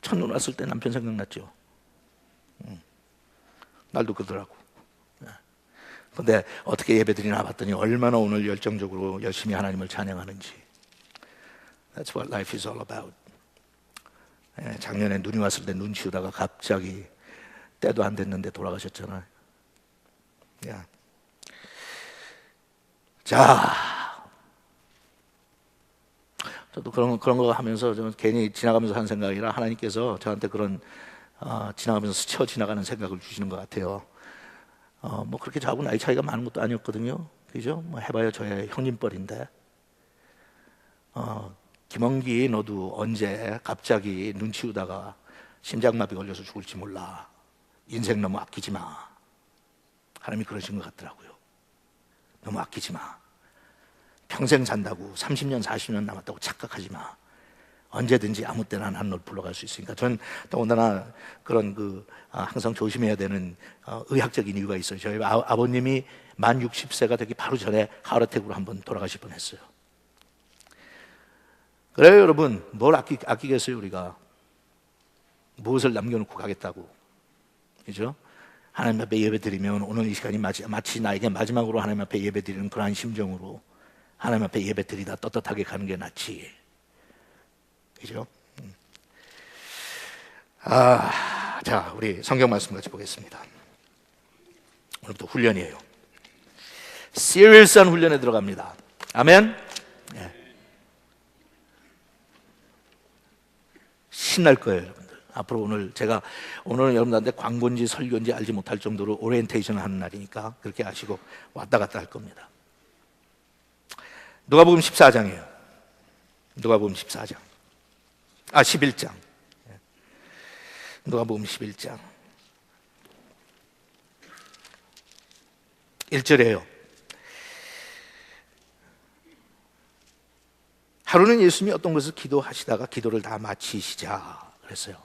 첫눈 왔을 때 남편 생각났죠. 날도 그러더라고. 근데 어떻게 예배드리나 봤더니 얼마나 오늘 열정적으로 열심히 하나님을 찬양하는지. That's what life is all about. 작년에 눈이 왔을 때 눈 치우다가 갑자기 때도 안 됐는데 돌아가셨잖아요. 자, 저도 그런 거 하면서 좀 괜히 지나가면서 한 생각이라 하나님께서 저한테 그런 지나가면서 스쳐 지나가는 생각을 주시는 것 같아요. 뭐 그렇게 저하고 나이 차이가 많은 것도 아니었거든요. 그죠? 뭐 해봐야 저의 형님뻘인데. 김원기 너도 언제 갑자기 눈 치우다가 심장마비 걸려서 죽을지 몰라. 인생 너무 아끼지 마. 하나님이 그러신 것 같더라고요. 너무 아끼지 마. 평생 산다고 30년 40년 남았다고 착각하지 마. 언제든지 아무 때나 난 널 불러갈 수 있으니까. 전 더군다나 그런 항상 조심해야 되는 의학적인 이유가 있어요. 저희 아버님이 만 60세가 되기 바로 전에 하트어택으로 한번 돌아가실 뻔했어요. 그래요 여러분, 뭘 아끼겠어요 우리가. 무엇을 남겨놓고 가겠다고. 그죠? 하나님 앞에 예배 드리면 오늘 이 시간이 마치 나에게 마지막으로 하나님 앞에 예배 드리는 그러한 심정으로 하나님 앞에 예배 드리다 떳떳하게 가는 게 낫지. 그죠? 자, 우리 성경 말씀 같이 보겠습니다. 오늘부터 훈련이에요. 시리어스한 훈련에 들어갑니다. 아멘. 신날 거예요, 여러분들. 앞으로 오늘은 여러분들한테 광고인지 설교인지 알지 못할 정도로 오리엔테이션을 하는 날이니까 그렇게 아시고 왔다 갔다 할 겁니다. 누가복음 14장이에요. 누가복음 14장. 11장. 누가복음 11장 1절에요. 하루는 예수님이 어떤 것을 기도하시다가 기도를 다 마치시자 그랬어요.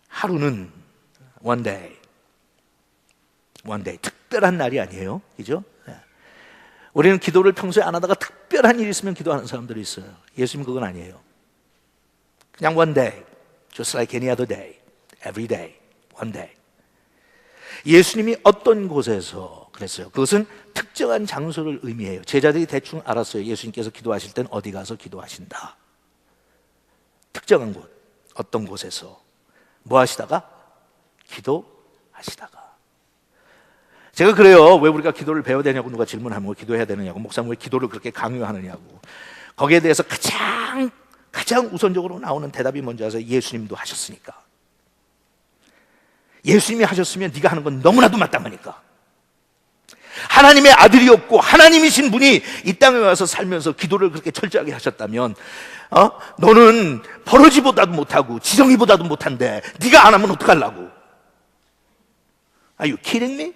하루는 one day 특별한 날이 아니에요. 그죠? 우리는 기도를 평소에 안 하다가 특별한 일이 있으면 기도하는 사람들이 있어요. 예수님 그건 아니에요. 그냥 one day, just like any other day, every day, one day. 예수님이 어떤 곳에서 그랬어요. 그것은 특정한 장소를 의미해요. 제자들이 대충 알았어요. 예수님께서 기도하실 땐 어디 가서 기도하신다. 특정한 곳, 어떤 곳에서 뭐 하시다가? 기도하시다가. 제가 그래요. 왜 우리가 기도를 배워야 되냐고 누가 질문하면 왜 기도해야 되느냐고, 목사님 왜 기도를 그렇게 강요하느냐고. 거기에 대해서 가장 우선적으로 나오는 대답이 뭔지 아세요? 예수님도 하셨으니까. 예수님이 하셨으면 네가 하는 건 너무나도 마땅하니까. 하나님의 아들이었고 하나님이신 분이 이 땅에 와서 살면서 기도를 그렇게 철저하게 하셨다면 너는 버러지보다도 못하고 지렁이보다도 못한데 네가 안 하면 어떡하려고? Are you kidding me?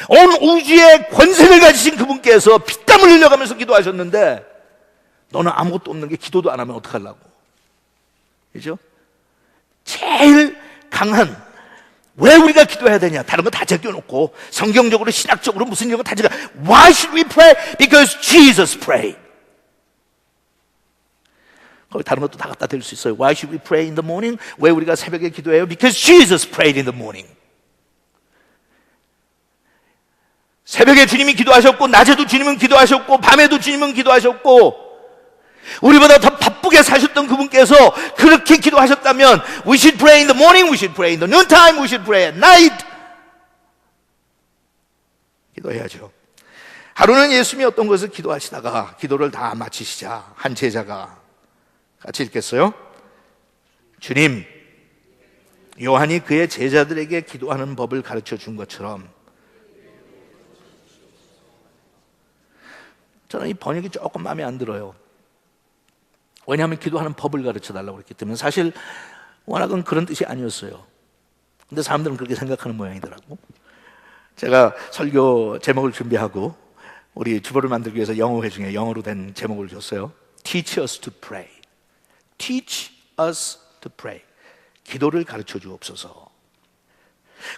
온 우주의 권세를 가지신 그분께서 피땀을 흘려가면서 기도하셨는데 너는 아무것도 없는 게 기도도 안 하면 어떡하려고? 그죠? 제일 강한, 왜 우리가 기도해야 되냐? 다른 거 다 제껴놓고 성경적으로 신학적으로 무슨 이런 거 다 제껴. Why should we pray? Because Jesus prayed. 거기 다른 것도 다 갖다 댈 수 있어요. Why should we pray in the morning? 왜 우리가 새벽에 기도해요? Because Jesus prayed in the morning. 새벽에 주님이 기도하셨고 낮에도 주님은 기도하셨고 밤에도 주님은 기도하셨고 우리보다 더 바쁘게 사셨던 그분께서 그렇게 기도하셨다면 We should pray in the morning, we should pray in the noontime, we should pray at night. 기도해야죠. 하루는 예수님이 어떤 것을 기도하시다가 기도를 다 마치시자 한 제자가 같이 읽겠어요? 주님, 요한이 그의 제자들에게 기도하는 법을 가르쳐 준 것처럼. 저는 이 번역이 조금 마음에 안 들어요. 왜냐하면 기도하는 법을 가르쳐달라고 그랬기 때문에. 사실 워낙은 그런 뜻이 아니었어요. 근데 사람들은 그렇게 생각하는 모양이더라고. 제가 설교 제목을 준비하고 우리 주보를 만들기 위해서 영어 회중에 영어로 된 제목을 줬어요. Teach us to pray. Teach us to pray. 기도를 가르쳐 주옵소서.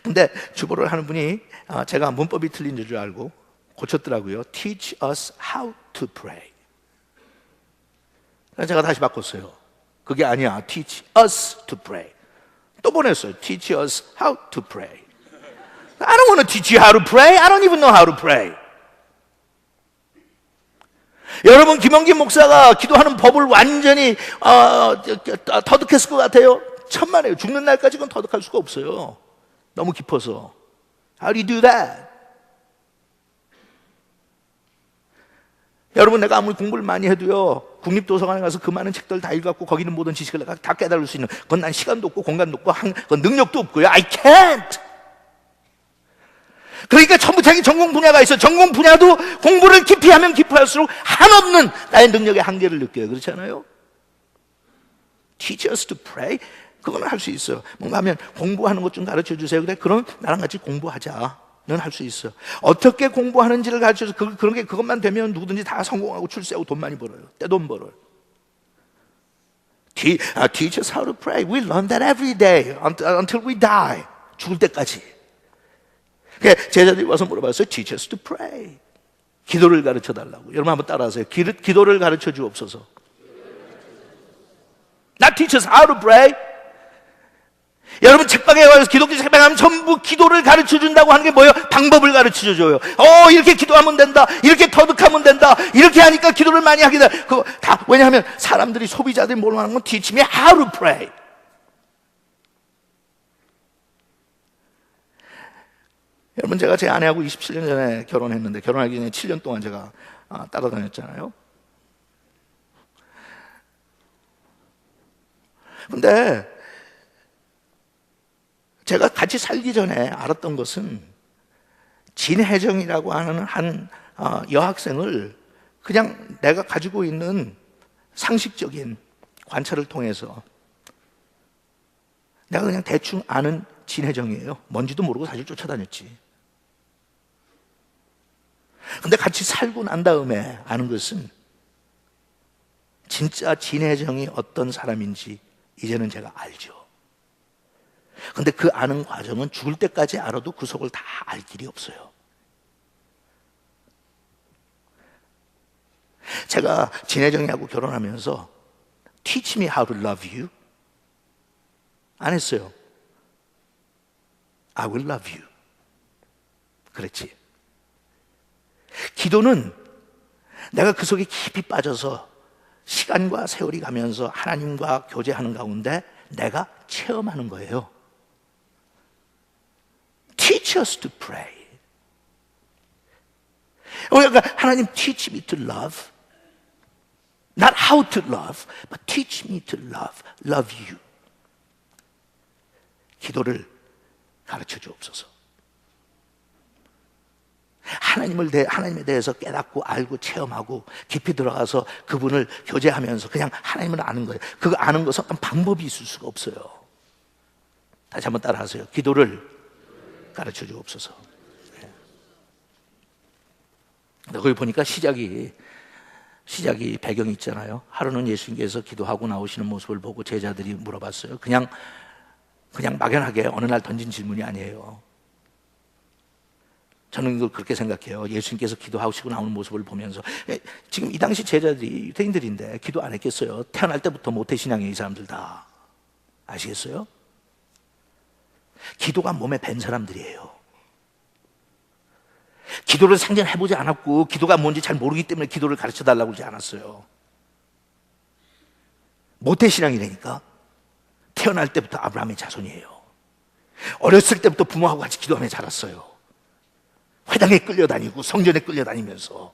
근데 주보를 하는 분이 제가 문법이 틀린 줄 알고 고쳤더라고요. Teach us how to pray. 제가 다시 바꿨어요. 그게 아니야. Teach us to pray. 또 보냈어요. Teach us how to pray. I don't want to teach you how to pray. I don't even know how to pray. 여러분, 김영김 목사가 기도하는 법을 완전히 터득했을 것 같아요? 천만에요. 죽는 날까지 그건 터득할 수가 없어요. 너무 깊어서. How do you do that? 여러분, 내가 아무리 공부를 많이 해도요, 국립도서관에 가서 그 많은 책들 다 읽어갖고 거기 있는 모든 지식을 내가 다 깨달을 수 있는, 그건 난 시간도 없고 공간도 없고 그건 능력도 없고요. I can't. 그러니까 전부 자기 전공 분야가 있어. 전공 분야도 공부를 깊이 하면 깊이 할수록 한없는 나의 능력의 한계를 느껴요. 그렇지 않아요? Teach us to pray. 그거는 할 수 있어요. 뭔가 하면 공부하는 것 좀 가르쳐 주세요. 그래, 그럼 나랑 같이 공부하자. 넌 할 수 있어. 어떻게 공부하는지를 가르쳐서 그것만 되면 누구든지 다 성공하고 출세하고 돈 많이 벌어요. 떼돈 벌어요. Teach us how to pray. We learn that every day until we die. 죽을 때까지. 제자들이 와서 물어봤어요. Teach us to pray. 기도를 가르쳐 달라고. 여러분 한번 따라하세요. 기도를 가르쳐 주옵소서. Not teach us how to pray. 여러분, 책방에 와서 기독교 책방에 가면 전부 기도를 가르쳐 준다고 하는 게 뭐예요? 방법을 가르쳐 줘요. 이렇게 기도하면 된다. 이렇게 터득하면 된다. 이렇게 하니까 기도를 많이 하게 돼. 그거 다, 왜냐하면 사람들이, 소비자들이 뭘 하는 건 teach me how to pray. 여러분, 제가 제 아내하고 27년 전에 결혼했는데, 결혼하기 전에 7년 동안 제가 따라다녔잖아요. 근데 제가 같이 살기 전에 알았던 것은 진혜정이라고 하는 한 여학생을 그냥 내가 가지고 있는 상식적인 관찰을 통해서 내가 그냥 대충 아는 진혜정이에요. 뭔지도 모르고 사실 쫓아다녔지. 근데 같이 살고 난 다음에 아는 것은 진짜 진혜정이 어떤 사람인지 이제는 제가 알죠. 근데 그 아는 과정은 죽을 때까지 알아도 그 속을 다 알 길이 없어요. 제가 진혜정이하고 결혼하면서 Teach me how to love you 안 했어요. I will love you. 그랬지. 기도는 내가 그 속에 깊이 빠져서 시간과 세월이 가면서 하나님과 교제하는 가운데 내가 체험하는 거예요. Teach us to pray. 그러니까 하나님 teach me to love. Not how to love, but teach me to love you. 기도를 가르쳐 주옵소서. 하나님에 대해서 깨닫고 알고 체험하고 깊이 들어가서 그분을 교제하면서 그냥 하나님을 아는 거예요. 그거 아는 것은 어떤 방법이 있을 수가 없어요. 다시 한번 따라하세요. 기도를 가르쳐 주옵소서. 거기 보니까 시작이 배경이 있잖아요. 하루는 예수님께서 기도하고 나오시는 모습을 보고 제자들이 물어봤어요. 그냥 막연하게 어느 날 던진 질문이 아니에요. 저는 이걸 그렇게 생각해요. 예수님께서 기도하시고 나오는 모습을 보면서 지금 이 당시 제자들이 유대인들인데 기도 안 했겠어요? 태어날 때부터 모태신앙이에요. 이 사람들 다. 아시겠어요? 기도가 몸에 밴 사람들이에요. 기도를 상정해보지 않았고 기도가 뭔지 잘 모르기 때문에 기도를 가르쳐달라고 그러지 않았어요. 모태신앙이라니까. 태어날 때부터 아브라함의 자손이에요. 어렸을 때부터 부모하고 같이 기도하며 자랐어요. 회당에 끌려다니고 성전에 끌려다니면서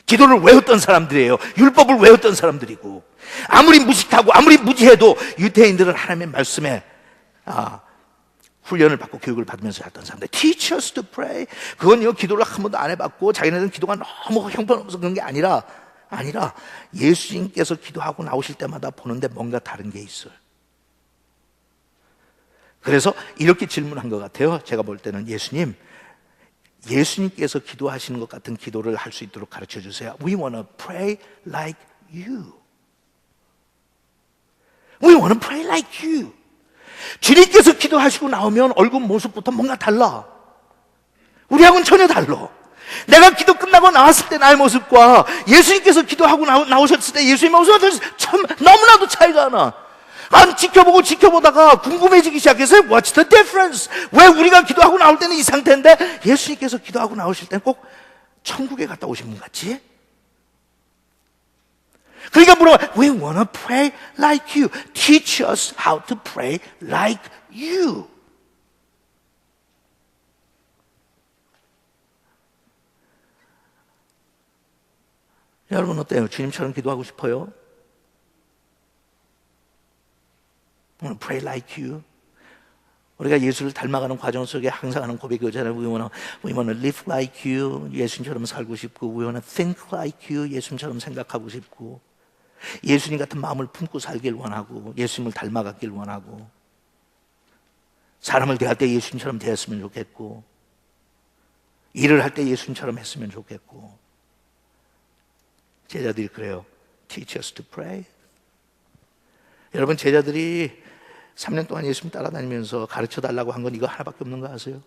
기도를 외웠던 사람들이에요. 율법을 외웠던 사람들이고, 아무리 무식하고 아무리 무지해도 유대인들은 하나님의 말씀에 훈련을 받고 교육을 받으면서 살던 사람들. Teach us to pray. 그건요, 기도를 한 번도 안 해봤고 자기네들은 기도가 너무 형편없어서 그런 게 아니라 예수님께서 기도하고 나오실 때마다 보는데 뭔가 다른 게 있어요. 그래서 이렇게 질문한 것 같아요. 제가 볼 때는 예수님께서 기도하시는 것 같은 기도를 할 수 있도록 가르쳐 주세요. We want to pray like you. We want to pray like you. 주님께서 기도하시고 나오면 얼굴 모습부터 뭔가 달라. 우리하고는 전혀 달라. 내가 기도 끝나고 나왔을 때 나의 모습과 예수님께서 기도하고 나오셨을 때 예수님의 모습과 참 너무나도 차이가 나. 안 지켜보다가 궁금해지기 시작해서 What's the difference? 왜 우리가 기도하고 나올 때는 이 상태인데 예수님께서 기도하고 나오실 때는 꼭 천국에 갔다 오신 분 같지? 그러니까 물어봐. We want to pray like you. Teach us how to pray like you. 여러분 어때요? 주님처럼 기도하고 싶어요? I want to pray like you. 우리가 예수를 닮아가는 과정 속에 항상 하는 고백이 오잖아요. We want to live like you. 예수님처럼 살고 싶고 We want to think like you. 예수님처럼 생각하고 싶고 예수님 같은 마음을 품고 살길 원하고 예수님을 닮아가길 원하고 사람을 대할 때 예수님처럼 대했으면 좋겠고 일을 할 때 예수님처럼 했으면 좋겠고 제자들이 그래요. Teach us to pray. 여러분 제자들이 3년 동안 예수님 따라다니면서 가르쳐달라고 한 건 이거 하나밖에 없는 거 아세요?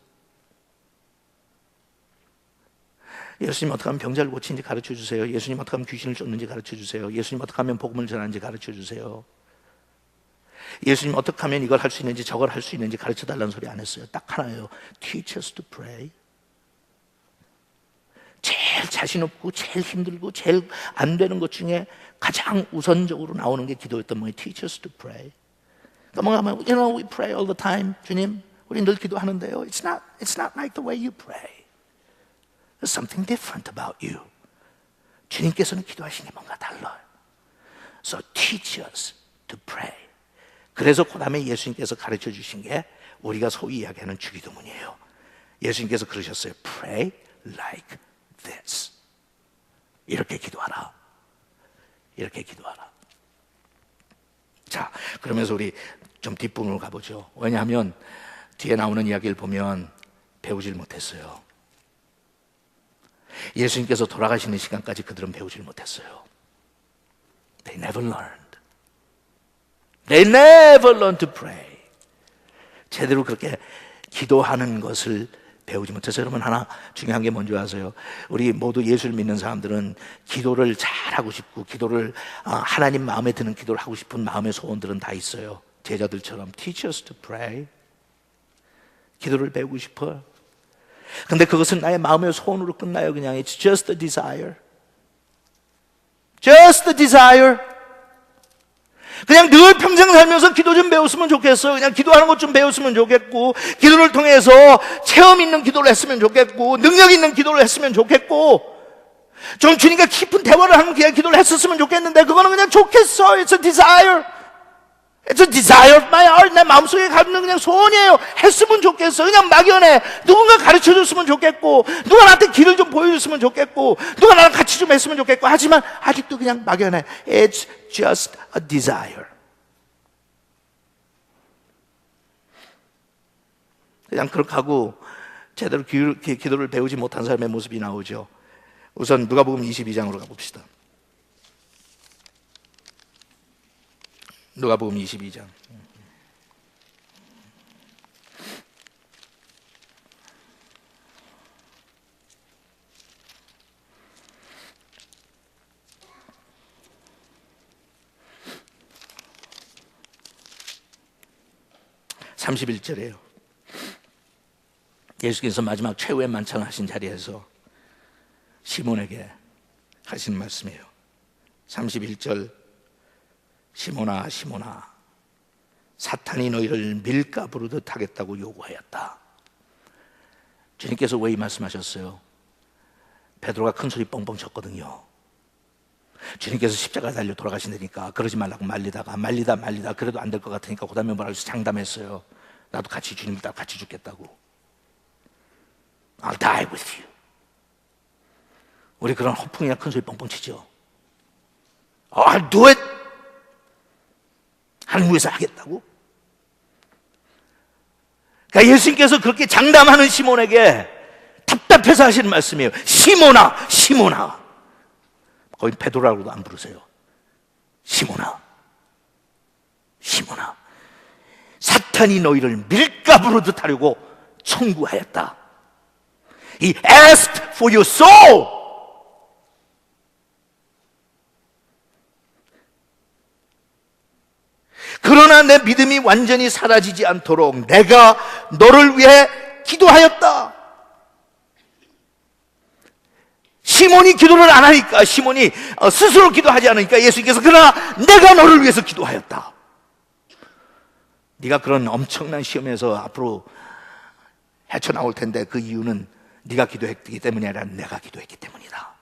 예수님 어떻게 하면 병자를 고치는지 가르쳐주세요. 예수님 어떻게 하면 귀신을 쫓는지 가르쳐주세요. 예수님 어떻게 하면 복음을 전하는지 가르쳐주세요. 예수님 어떻게 하면 이걸 할 수 있는지 저걸 할 수 있는지 가르쳐달라는 소리 안 했어요. 딱 하나예요. Teach us to pray. 제일 자신 없고 제일 힘들고 제일 안 되는 것 중에 가장 우선적으로 나오는 게 기도였던 거예요. Teach us to pray. 그러니까 뭔가 You know, we pray all the time. 주님, 우리 늘 기도하는데요. It's not like the way you pray. There's something different about you. 주님께서는 기도하시는 게 뭔가 달라요. So teach us to pray. 그래서 그 다음에 예수님께서 가르쳐 주신 게 우리가 소위 이야기하는 주기도문이에요. 예수님께서 그러셨어요. Pray like this. 이렇게 기도하라. 이렇게 기도하라. 자, 그러면서 우리 좀 뒷부분으로 가보죠. 왜냐하면 뒤에 나오는 이야기를 보면 배우질 못했어요. 예수님께서 돌아가시는 시간까지 그들은 배우질 못했어요. They never learned. They never learned to pray. 제대로 그렇게 기도하는 것을 배우지 못해서 여러분 하나 중요한 게 뭔지 아세요? 우리 모두 예수를 믿는 사람들은 기도를 잘하고 싶고 기도를 하나님 마음에 드는 기도를 하고 싶은 마음의 소원들은 다 있어요. 제자들처럼 Teach us to pray. 기도를 배우고 싶어요. 근데 그것은 나의 마음의 소원으로 끝나요. 그냥 It's just a desire. Just a desire. 그냥 늘 평생 살면서 기도 좀 배웠으면 좋겠어요. 그냥 기도하는 것 좀 배웠으면 좋겠고 기도를 통해서 체험 있는 기도를 했으면 좋겠고 능력 있는 기도를 했으면 좋겠고 좀 주님과 깊은 대화를 하는 그냥 기도를 했었으면 좋겠는데 그거는 그냥 좋겠어. It's a desire. It's a desire of my heart. 내 마음속에 가는 그냥 소원이에요. 했으면 좋겠어. 그냥 막연해. 누군가 가르쳐줬으면 좋겠고 누가 나한테 길을 좀 보여줬으면 좋겠고 누가 나랑 같이 좀 했으면 좋겠고 하지만 아직도 그냥 막연해. It's just a desire. 그냥 그렇게 하고 제대로 기도를 배우지 못한 사람의 모습이 나오죠. 우선 누가복음 22장으로 가봅시다. 누가복음 22장. (31절이에요) 예수께서 마지막 최후의 만찬을 하신 자리에서 시몬에게 하신 말씀이에요. 31절 시몬아 시몬아 사탄이 너희를 밀가 부르듯 하겠다고 요구하였다. 주님께서 왜 이 말씀하셨어요? 베드로가 큰 소리 뻥뻥 쳤거든요. 주님께서 십자가 달려 돌아가신다니까 그러지 말라고 말리다 그래도 안 될 것 같으니까 그 다음에 뭐라고 해서 장담했어요. 나도 같이 주님을 따라 같이 죽겠다고. I'll die with you. 우리 그런 허풍이나 큰 소리 뻥뻥 치죠. I'll do it. 하나님 위해서 하겠다고? 그러니까 예수님께서 그렇게 장담하는 시몬에게 답답해서 하시는 말씀이에요. 시몬아, 시몬아. 거의 베드로라고도 안 부르세요. 시몬아, 시몬아. 사탄이 너희를 밀가부르듯 하려고 청구하였다. He asked for your soul. 그러나 내 믿음이 완전히 사라지지 않도록 내가 너를 위해 기도하였다. 시몬이 기도를 안 하니까, 시몬이 스스로 기도하지 않으니까 예수님께서 그러나 내가 너를 위해서 기도하였다. 네가 그런 엄청난 시험에서 앞으로 헤쳐나올 텐데 그 이유는 네가 기도했기 때문이 아니라 내가 기도했기 때문이다.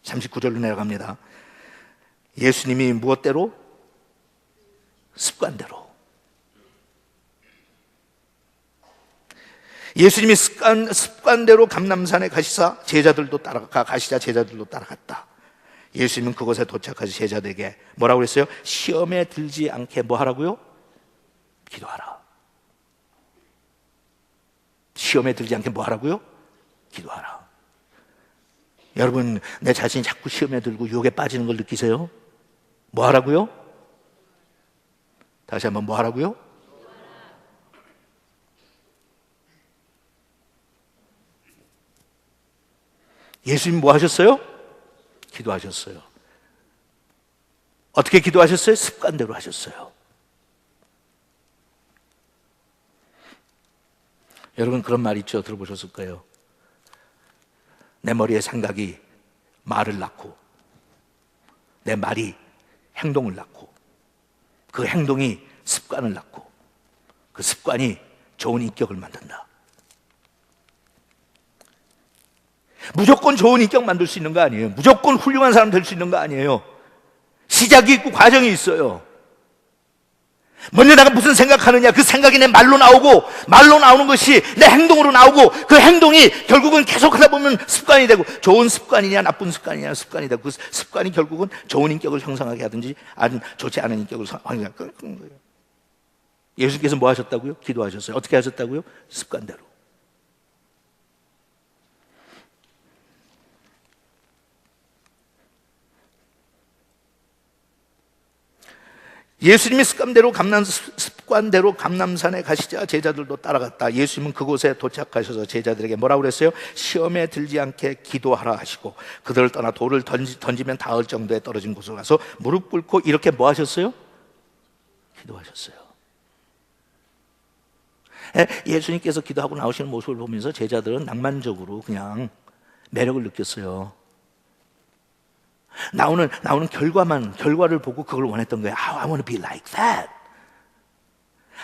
39절로 내려갑니다. 예수님이 무엇대로? 습관대로. 예수님이 습관대로 감람산에 가시자 제자들도 따라갔다. 예수님은 그곳에 도착하시 제자들에게 뭐라고 그랬어요? 시험에 들지 않게 뭐 하라고요? 기도하라. 시험에 들지 않게 뭐 하라고요? 기도하라. 여러분, 내 자신이 자꾸 시험에 들고 유혹에 빠지는 걸 느끼세요? 뭐 하라고요? 다시 한번 뭐 하라고요? 예수님 뭐 하셨어요? 기도하셨어요. 어떻게 기도하셨어요? 습관대로 하셨어요. 여러분, 그런 말 있죠? 들어보셨을 거예요. 내 머리에 생각이 말을 낳고 내 말이 행동을 낳고 그 행동이 습관을 낳고 그 습관이 좋은 인격을 만든다. 무조건 좋은 인격 만들 수 있는 거 아니에요. 무조건 훌륭한 사람 될 수 있는 거 아니에요. 시작이 있고 과정이 있어요. 먼저 내가 무슨 생각하느냐, 그 생각이 내 말로 나오고, 말로 나오는 것이 내 행동으로 나오고, 그 행동이 결국은 계속 하다 보면 습관이 되고, 좋은 습관이냐 나쁜 습관이냐 습관이 되고, 그 습관이 결국은 좋은 인격을 형성하게 하든지 아니면 좋지 않은 인격을 형성하게 하는 거예요. 예수께서 뭐 하셨다고요? 기도하셨어요. 어떻게 하셨다고요? 습관대로. 예수님이 습관대로 감람산에 가시자 제자들도 따라갔다. 예수님은 그곳에 도착하셔서 제자들에게 뭐라고 그랬어요? 시험에 들지 않게 기도하라 하시고 그들을 떠나 돌을 던지면 닿을 정도에 떨어진 곳으로 가서 무릎 꿇고 이렇게 뭐 하셨어요? 기도하셨어요. 예수님께서 기도하고 나오시는 모습을 보면서 제자들은 낭만적으로 그냥 매력을 느꼈어요. 나오는 결과를 보고 그걸 원했던 거예요. I want to be like that.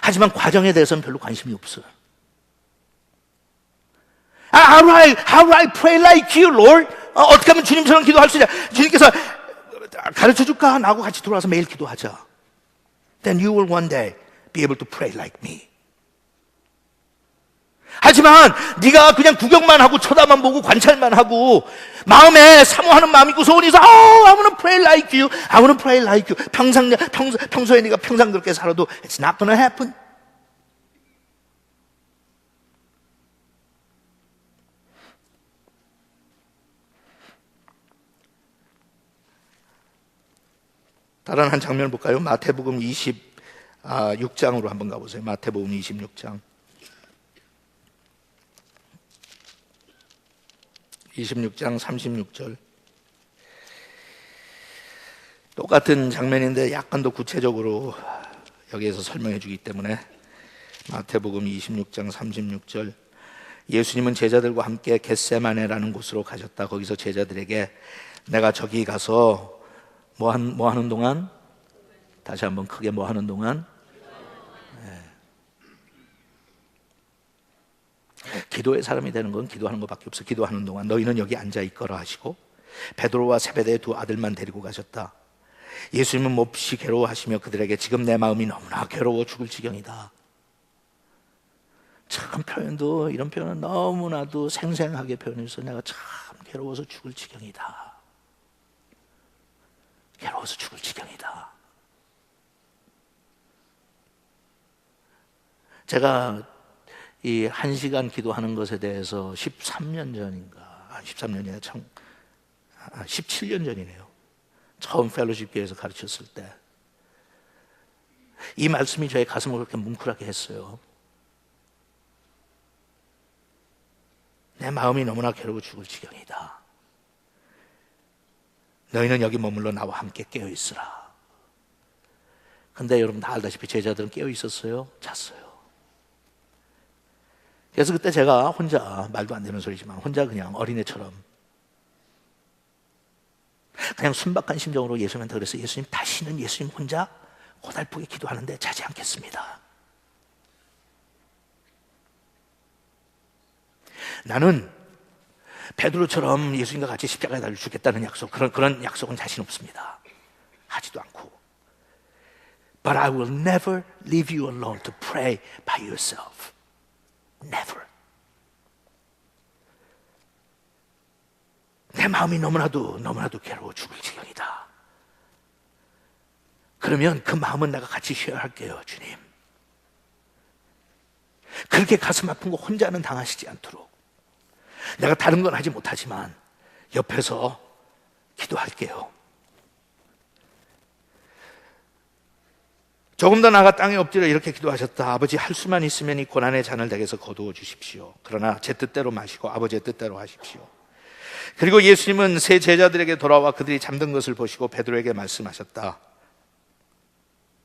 하지만 과정에 대해서는 별로 관심이 없어요. How do I pray like you, Lord? 어떻게 하면 주님처럼 기도할 수 있냐? 주님께서 가르쳐 줄까? 나하고 같이 돌아와서 매일 기도하자. Then you will one day be able to pray like me. 하지만 네가 그냥 구경만 하고 쳐다만 보고 관찰만 하고 마음에 사모하는 마음이 있고 소원이 있어. I want to pray like you. I want to pray like you. 평소에 네가 평생 그렇게 살아도 it's not gonna happen. 다른 한 장면을 볼까요? 마태복음 26장으로 한번 가보세요. 마태복음 26장. 26장 36절. 똑같은 장면인데 약간 더 구체적으로 여기에서 설명해 주기 때문에 마태복음 26장 36절. 예수님은 제자들과 함께 겟세마네라는 곳으로 가셨다. 거기서 제자들에게 내가 저기 가서 뭐 하는 동안? 다시 한번 크게 뭐 하는 동안? 기도의 사람이 되는 건 기도하는 것밖에 없어. 기도하는 동안 너희는 여기 앉아 있거라 하시고 베드로와 세베대의 두 아들만 데리고 가셨다. 예수님은 몹시 괴로워하시며 그들에게 지금 내 마음이 너무나 괴로워 죽을 지경이다. 참 표현도 이런 표현은 너무나도 생생하게 표현해서 내가 참 괴로워서 죽을 지경이다. 괴로워서 죽을 지경이다. 제가 이 1시간 기도하는 것에 대해서 13년 전인가 13년이나 17년 전이네요. 처음 펠로십 교회에서 가르쳤을 때 이 말씀이 저의 가슴을 그렇게 뭉클하게 했어요. 내 마음이 너무나 괴로워 죽을 지경이다. 너희는 여기 머물러 나와 함께 깨어 있으라. 근데 여러분 다 알다시피 제자들은 깨어 있었어요? 잤어요. 그래서 그때 제가 혼자, 말도 안 되는 소리지만 혼자 그냥 어린애처럼 그냥 순박한 심정으로 예수님한테 그랬어요. 예수님, 다시는 예수님 혼자 고달프게 기도하는데 자지 않겠습니다. 나는 베드로처럼 예수님과 같이 십자가에 달려 죽겠다는 약속, 그런 약속은 자신 없습니다. 하지도 않고. But I will never leave you alone to pray by yourself. Never. 내 마음이 너무나도 괴로워 죽을 지경이다. 그러면 그 마음은 내가 같이 쉐어할게요, 주님. 그렇게 가슴 아픈 거 혼자는 당하시지 않도록 내가 다른 건 하지 못하지만 옆에서 기도할게요. 조금 더 나아가 땅에 엎드려 이렇게 기도하셨다. 아버지, 할 수만 있으면 이 고난의 잔을 내게서 거두어 주십시오. 그러나 제 뜻대로 마시고 아버지의 뜻대로 하십시오. 그리고 예수님은 세 제자들에게 돌아와 그들이 잠든 것을 보시고 베드로에게 말씀하셨다.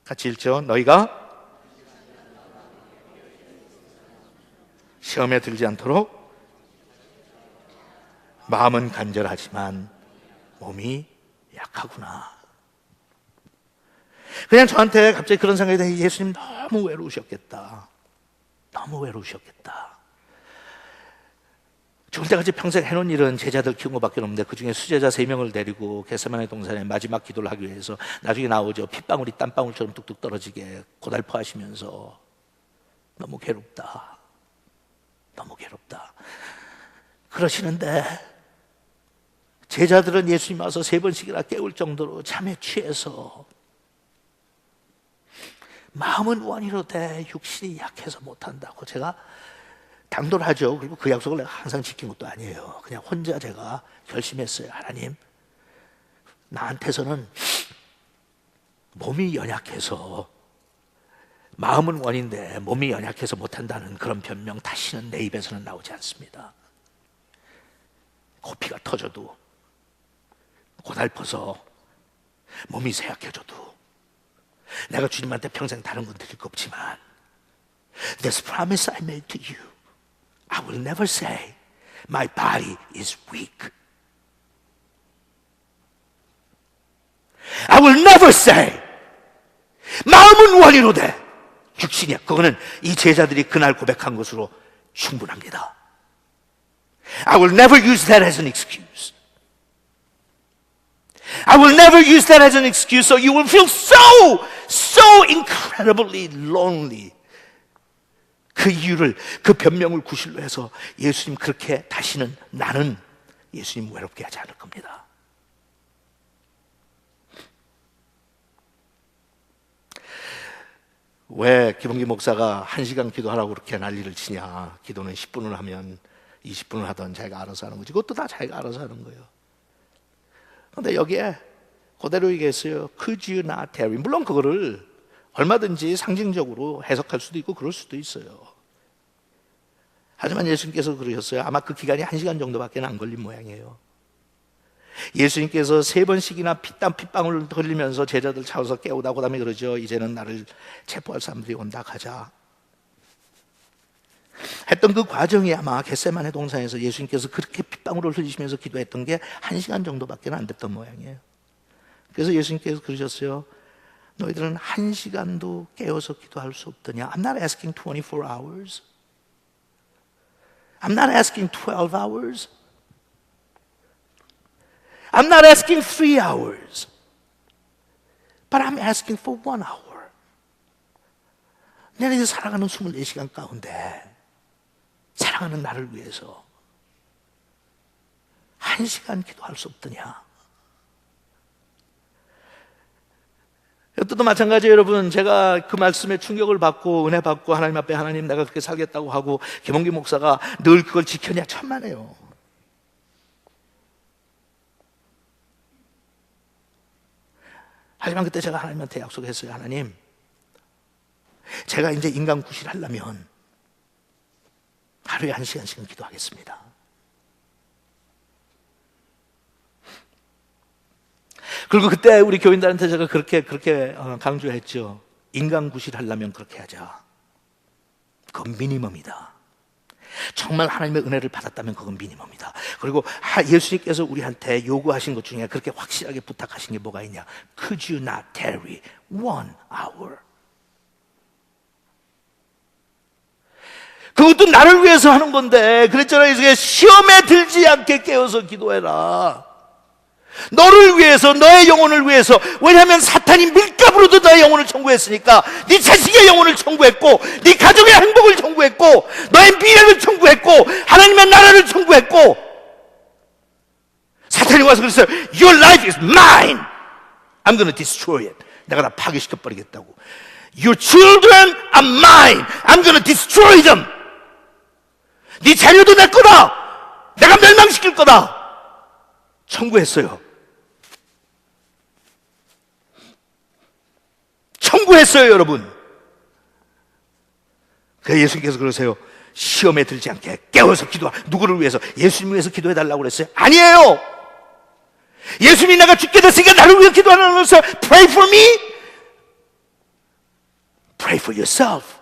같이 읽죠. 너희가 시험에 들지 않도록 마음은 간절하지만 몸이 약하구나. 그냥 저한테 갑자기 그런 생각이 드니 예수님 너무 외로우셨겠다. 너무 외로우셨겠다. 죽을 때까지 평생 해놓은 일은 제자들 키운 것밖에 없는데 그 중에 수제자 3명을 데리고 겟세마네 동산에 마지막 기도를 하기 위해서 나중에 나오죠. 핏방울이 땀방울처럼 뚝뚝 떨어지게 고달퍼 하시면서 너무 괴롭다. 너무 괴롭다. 그러시는데 제자들은 예수님 와서 3번씩이나 깨울 정도로 잠에 취해서 마음은 원이로되 육신이 약해서 못한다고 제가 당도를 하죠. 그리고 그 약속을 내가 항상 지킨 것도 아니에요. 그냥 혼자 제가 결심했어요. 하나님, 나한테서는 몸이 연약해서 마음은 원인데 몸이 연약해서 못한다는 그런 변명 다시는 내 입에서는 나오지 않습니다. 코피가 터져도 고달퍼서 몸이 쇠약해져도 내가 주님한테 평생 다른 건 드릴 거 없지만 This promise I made to you, I will never say my body is weak. I will never say 마음은 원이로되 육신이야. 그거는 이 제자들이 그날 고백한 것으로 충분합니다. I will never use that as an excuse. I will never use that as an excuse so you will feel so incredibly lonely. 그 이유를, 그 변명을 구실로 해서 예수님 그렇게 다시는 나는 예수님 외롭게 하지 않을 겁니다. 왜 김홍기 목사가 1시간 기도하라고 그렇게 난리를 치냐. 기도는 10분을 하면 20분을 하던 자기가 알아서 하는 거지. 그것도 다 자기가 알아서 하는 거예요. 그런데 여기에 그대로 얘기했어요. Could you not tarry? 물론 그거를 얼마든지 상징적으로 해석할 수도 있고 그럴 수도 있어요. 하지만 예수님께서 그러셨어요. 아마 그 기간이 1시간 정도밖에 안 걸린 모양이에요. 예수님께서 3번씩이나 피땀 핏방울 흘리면서 제자들 차워서 깨우다 그 다음에 그러죠. 이제는 나를 체포할 사람들이 온다, 가자 했던 그 과정이 아마 겟세마네 동산에서 예수님께서 그렇게 핏방울을 흘리시면서 기도했던 게 1시간 정도밖에 안 됐던 모양이에요. 그래서 예수님께서 그러셨어요. 너희들은 1시간도 깨어서 기도할 수 없더냐. I'm not asking 24 hours. I'm not asking 12 hours. I'm not asking 3 hours. But I'm asking for 1 hour. 내가 이제 살아가는 24시간 가운데 사랑하는 나를 위해서 1시간 기도할 수 없더냐. 이것도 마찬가지예요. 여러분, 제가 그 말씀에 충격을 받고 은혜 받고 하나님 앞에 하나님 내가 그렇게 살겠다고 하고 김홍기 목사가 늘 그걸 지켰냐. 천만에요. 하지만 그때 제가 하나님한테 약속했어요. 하나님, 제가 이제 인간 구실하려면 하루에 1시간씩은 기도하겠습니다. 그리고 그때 우리 교인들한테 제가 그렇게 강조했죠. 인간 구실하려면 그렇게 하자. 그건 미니멈이다. 정말 하나님의 은혜를 받았다면 그건 미니멈이다. 그리고 예수님께서 우리한테 요구하신 것 중에 그렇게 확실하게 부탁하신 게 뭐가 있냐? Could you not tarry 1 hour? 그것도 나를 위해서 하는 건데, 그랬잖아요. 이제 시험에 들지 않게 깨어서 기도해라. 너를 위해서, 너의 영혼을 위해서. 왜냐하면 사탄이 밀가부로도 너의 영혼을 청구했으니까. 네 자식의 영혼을 청구했고, 네 가족의 행복을 청구했고, 너의 미래를 청구했고, 하나님의 나라를 청구했고. 사탄이 와서 그랬어요. Your life is mine. I'm going to destroy it. 내가 다 파괴시켜 버리겠다고. Your children are mine. I'm going to destroy them. 네 자녀도 내 거다. 내가 멸망시킬 거다. 청구했어요. 청구했어요, 여러분. 그래서 예수님께서 그러세요. 시험에 들지 않게 깨워서 기도하. 누구를 위해서? 예수님을 위해서 기도해달라고 그랬어요? 아니에요. 예수님이 내가 죽게 됐으니까 나를 위해 기도하는 것을 Pray for me. Pray for yourself.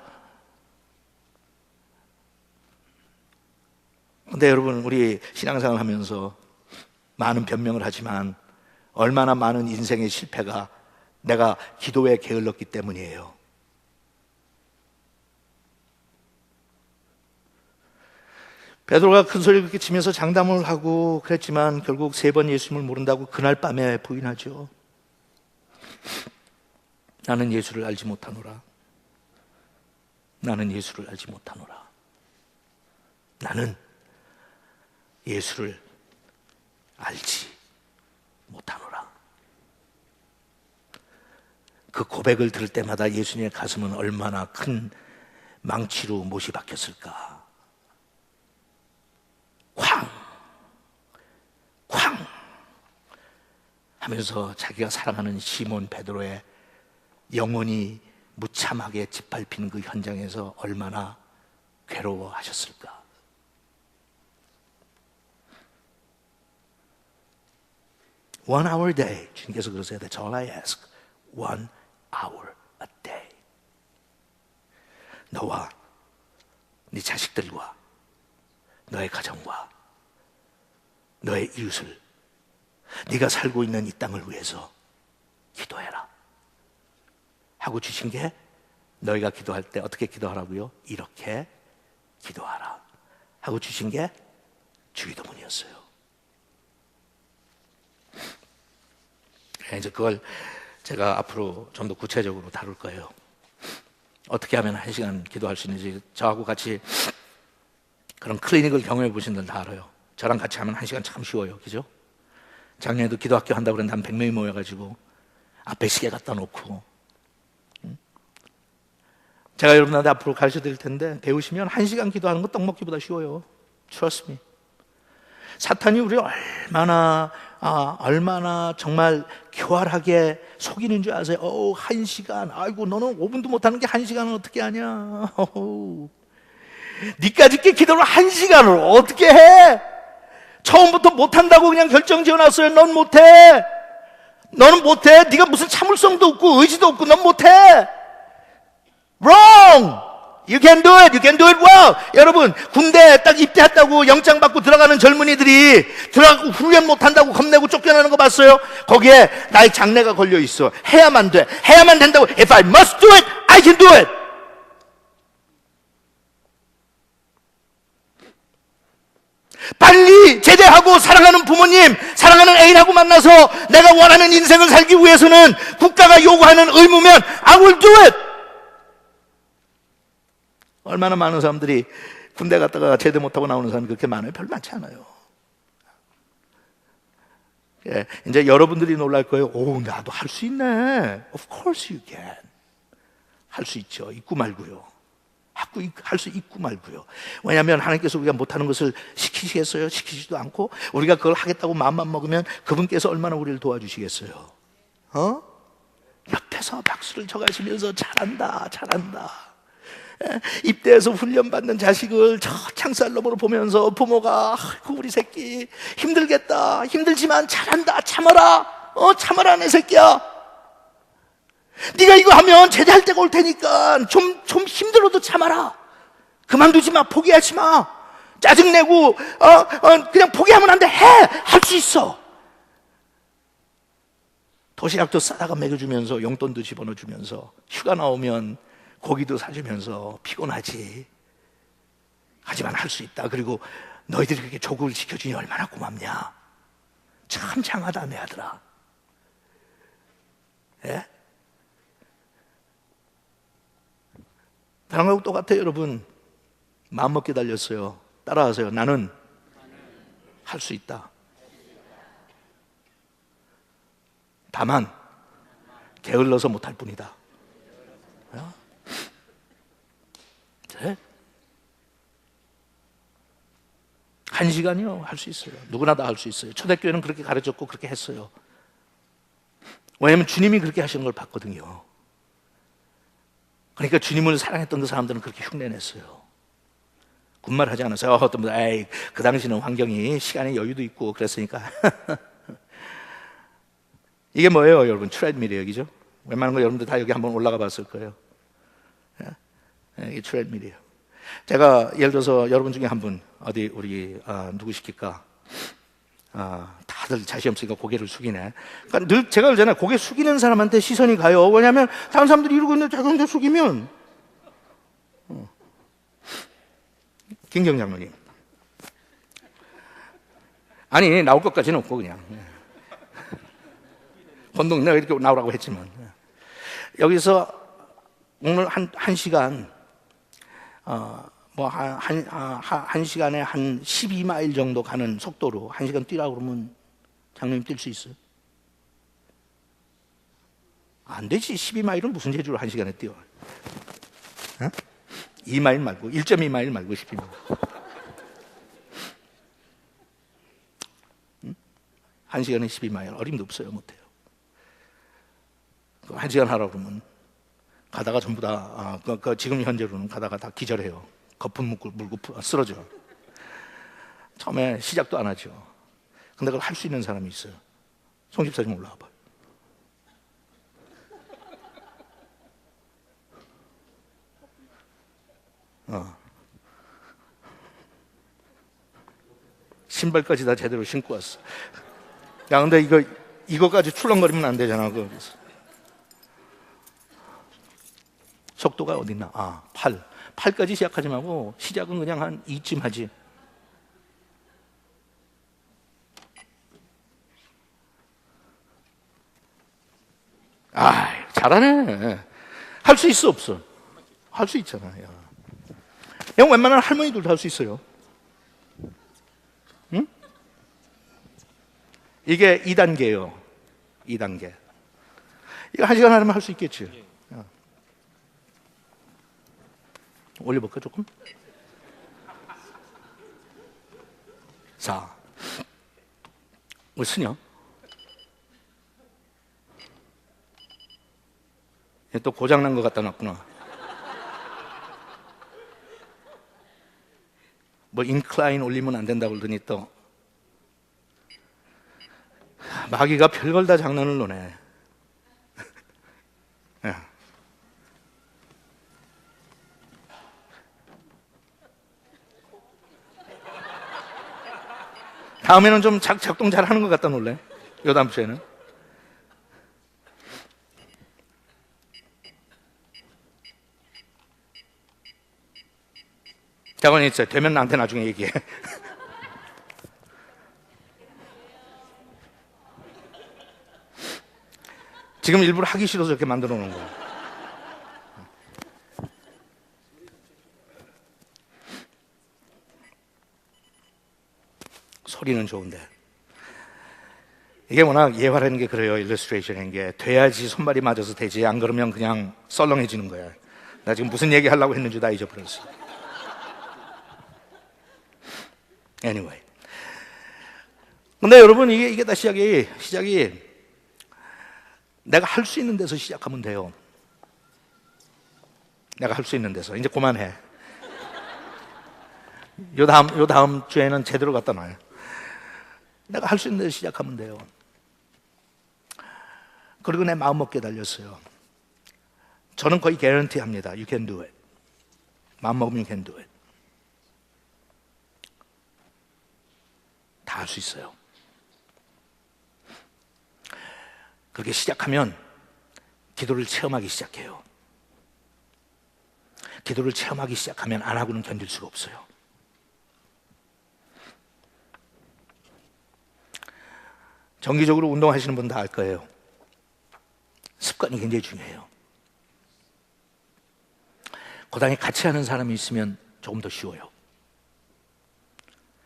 근데 여러분, 우리 신앙생활 하면서 많은 변명을 하지만 얼마나 많은 인생의 실패가 내가 기도에 게을렀기 때문이에요. 베드로가 큰 소리 그렇게 치면서 장담을 하고 그랬지만 결국 3번 예수님을 모른다고 그날 밤에 부인하죠. 나는 예수를 알지 못하노라. 나는 예수를 알지 못하노라. 나는 예수를 알지 못하노라. 그 고백을 들을 때마다 예수님의 가슴은 얼마나 큰 망치로 못이 박혔을까. 쾅! 쾅! 하면서 자기가 사랑하는 시몬 베드로의 영혼이 무참하게 짓밟히는 그 현장에서 얼마나 괴로워하셨을까. One hour a day. 주님께서 그러세요. That's all I ask. 1 hour a day. 너와 네 자식들과 너의 가정과 너의 이웃을 네가 살고 있는 이 땅을 위해서 기도해라 하고 주신 게 너희가 기도할 때 어떻게 기도하라고요? 이렇게 기도하라 하고 주신 게 주기도문이었어요. 이제 그걸 제가 앞으로 좀 더 구체적으로 다룰 거예요. 어떻게 하면 1시간 기도할 수 있는지. 저하고 같이 그런 클리닉을 경험해 보신 분들 다 알아요. 저랑 같이 하면 1시간 참 쉬워요. 그죠? 작년에도 기도학교 한다고 그랬는데 한 100명이 모여가지고 앞에 시계 갖다 놓고 제가 여러분한테 앞으로 가르쳐 드릴 텐데 배우시면 1시간 기도하는 거 떡 먹기보다 쉬워요. Trust me. 사탄이 우리를 얼마나 정말 교활하게 속이는 줄 아세요? 1시간. 아이고, 너는 5분도 못하는 게 1시간은 어떻게 하냐? 니까지 게 기도를 1시간을 어떻게 해? 처음부터 못한다고 그냥 결정 지어놨어요. 넌 못해. 너는 못해. 네가 무슨 참을성도 없고 의지도 없고 넌 못해. Wrong. You can do it. You can do it well. 여러분, 군대 딱 입대했다고 영장 받고 들어가는 젊은이들이 들어가고 훈련 못한다고 겁내고 쫓겨나는 거 봤어요? 거기에 나의 장래가 걸려 있어. 해야만 돼. 해야만 된다고. If I must do it, I can do it. 빨리 제대하고 사랑하는 부모님, 사랑하는 애인하고 만나서 내가 원하는 인생을 살기 위해서는 국가가 요구하는 의무면 I will do it. 얼마나 많은 사람들이 군대 갔다가 제대 못하고 나오는 사람이 그렇게 많아요? 별로 많지 않아요. 예, 이제 여러분들이 놀랄 거예요. 오, 나도 할 수 있네. Of course you can. 할 수 있죠. 있고 말고요. 할 수 있고 말고요. 왜냐하면 하나님께서 우리가 못하는 것을 시키시겠어요? 시키지도 않고 우리가 그걸 하겠다고 마음만 먹으면 그분께서 얼마나 우리를 도와주시겠어요? 옆에서 박수를 쳐가시면서 잘한다, 잘한다. 입대해서 훈련받는 자식을 저 창살로으로 보면서 부모가 아이고 우리 새끼 힘들겠다, 힘들지만 잘한다, 참아라. 참아라 내 새끼야. 네가 이거 하면 제대할 때가 올 테니까 좀 힘들어도 참아라. 그만두지 마. 포기하지 마. 짜증내고 그냥 포기하면 안 돼. 할 수 있어. 도시락도 싸다가 먹여주면서 용돈도 집어넣어주면서 휴가 나오면 고기도 사주면서 피곤하지. 하지만 할 수 있다. 그리고 너희들이 그렇게 조국을 지켜주니 얼마나 고맙냐. 참 장하다 내 아들아. 예? 다른 거하고 똑같아요 여러분. 마음먹기 달렸어요. 따라하세요. 나는 할 수 있다. 다만 게을러서 못할 뿐이다. 네? 1시간이요 할 수 있어요. 누구나 다 할 수 있어요. 초대교회는 그렇게 가르쳤고 그렇게 했어요. 왜냐하면 주님이 그렇게 하시는 걸 봤거든요. 그러니까 주님을 사랑했던 그 사람들은 그렇게 흉내냈어요. 군말 하지 않았어요. 어떤 분들 에이 그 당시는 환경이 시간에 여유도 있고 그랬으니까. 이게 뭐예요 여러분? 트레드밀이에요. 그죠? 웬만한 거 여러분들 다 여기 한번 올라가 봤을 거예요. 이게 트레드밀이에요. 제가 예를 들어서 여러분 중에 한 분 어디 우리 누구 시킬까? 다들 자신 없으니까 고개를 숙이네. 그러니까 늘 제가 그러잖아요. 고개 숙이는 사람한테 시선이 가요. 왜냐하면 다른 사람들이 이러고 있는데 자기 혼자 숙이면. 김경 장로님. 아니 나올 것까지는 없고 그냥. 권동 내가 이렇게 나오라고 했지만 여기서 오늘 한 시간 한 시간에 한 12마일 정도 가는 속도로 한 시간 뛰라고 그러면 장로님 뛸 수 있어요? 안 되지. 12마일은 무슨 재주로 한 시간에 뛰어? 2마일 말고 1.2마일 말고 12마일. 한 시간에 12마일 어림도 없어요. 못해요. 한 시간 하라고 그러면 가다가 전부 다 지금 현재로는 가다가 다 기절해요. 거품 물고 쓰러져. 처음에 시작도 안 하죠. 근데 그걸 할 수 있는 사람이 있어요. 송 집사 좀 올라와 봐요. 신발까지 다 제대로 신고 왔어. 야, 근데 이거까지 출렁거리면 안 되잖아. 그래서. 속도가 어딨나? 8까지 시작하지 말고 시작은 그냥 한 2쯤 하지. 잘하네. 할 수 있어 없어? 할 수 있잖아. 야, 웬만한 할머니들도 할 수 있어요. 응? 이게 2단계예요. 2단계. 이거 1시간 하려면 할 수 있겠지. 올려볼까 조금? 자, 뭐 쓰냐? 또 고장난 거 갖다 놨구나. 뭐 인클라인 올리면 안 된다고 그러더니 또 마귀가 별걸 다 장난을 노네. 다음에는 좀 작동 잘 하는 것 같다 놀래. 요 다음 주에는. 자관이 있어요. 되면 나한테 나중에 얘기해. 지금 일부러 하기 싫어서 이렇게 만들어 놓은 거야. 소리는 좋은데 이게 워낙 예화라는 게 그래요. 일러스트레이션인 게 돼야지 손발이 맞아서 되지. 안 그러면 그냥 썰렁해지는 거야. 나 지금 무슨 얘기 하려고 했는지 다 잊어버렸어. Anyway. 근데 여러분 이게 다 시작이 내가 할 수 있는 데서 시작하면 돼요. 내가 할 수 있는 데서. 이제 그만해. 요 다음 주에는 제대로 갖다 놔요. 내가 할 수 있는 데서 시작하면 돼요. 그리고 내 마음먹기에 달렸어요. 저는 거의 개런티 합니다. You can do it. 마음먹으면 you can do it. 다 할 수 있어요. 그렇게 시작하면 기도를 체험하기 시작해요. 기도를 체험하기 시작하면 안 하고는 견딜 수가 없어요. 정기적으로 운동하시는 분 다 알 거예요. 습관이 굉장히 중요해요. 고단히 같이 하는 사람이 있으면 조금 더 쉬워요.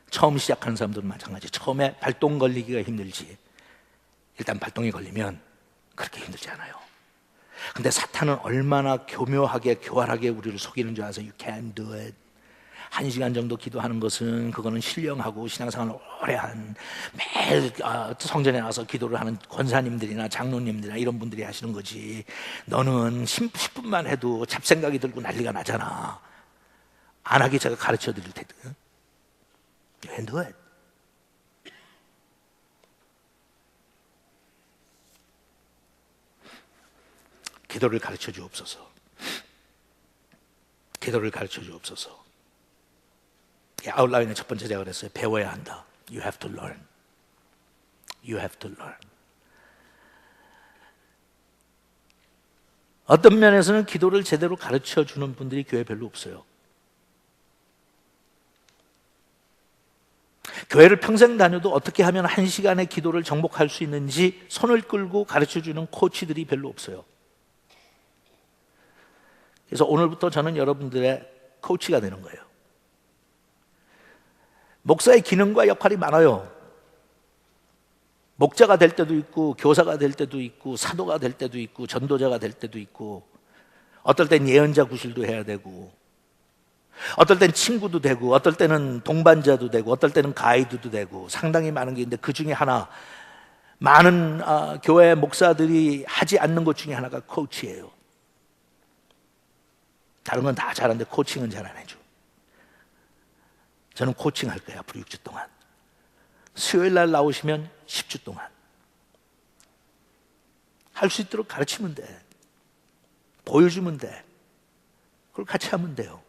처음 시작하는 사람들은 마찬가지. 처음에 발동 걸리기가 힘들지 일단 발동이 걸리면 그렇게 힘들지 않아요. 근데 사탄은 얼마나 교묘하게 교활하게 우리를 속이는 줄 아세요? You can do it. 1시간 정도 기도하는 것은 그거는 신령하고 신앙생활을 오래 한 매일 성전에 나와서 기도를 하는 권사님들이나 장로님들이나 이런 분들이 하시는 거지. 너는 10분만 해도 잡생각이 들고 난리가 나잖아. 안 하기 제가 가르쳐 드릴 텐데. You can do it. 기도를 가르쳐 주옵소서. 기도를 가르쳐 주옵소서. 아웃라인의 첫 번째 제가 그랬어요. 배워야 한다. You have to learn. You have to learn. 어떤 면에서는 기도를 제대로 가르쳐 주는 분들이 교회에 별로 없어요. 교회를 평생 다녀도 어떻게 하면 1시간의 기도를 정복할 수 있는지 손을 끌고 가르쳐 주는 코치들이 별로 없어요. 그래서 오늘부터 저는 여러분들의 코치가 되는 거예요. 목사의 기능과 역할이 많아요. 목자가 될 때도 있고 교사가 될 때도 있고 사도가 될 때도 있고 전도자가 될 때도 있고 어떨 땐 예언자 구실도 해야 되고 어떨 땐 친구도 되고 어떨 때는 동반자도 되고 어떨 때는 가이드도 되고 상당히 많은 게 있는데 그 중에 하나 많은 교회 목사들이 하지 않는 것 중에 하나가 코치예요. 다른 건 다 잘하는데 코칭은 잘 안 해줘. 저는 코칭할 거예요. 앞으로 6주 동안. 수요일 날 나오시면 10주 동안. 할 수 있도록 가르치면 돼. 보여주면 돼. 그걸 같이 하면 돼요.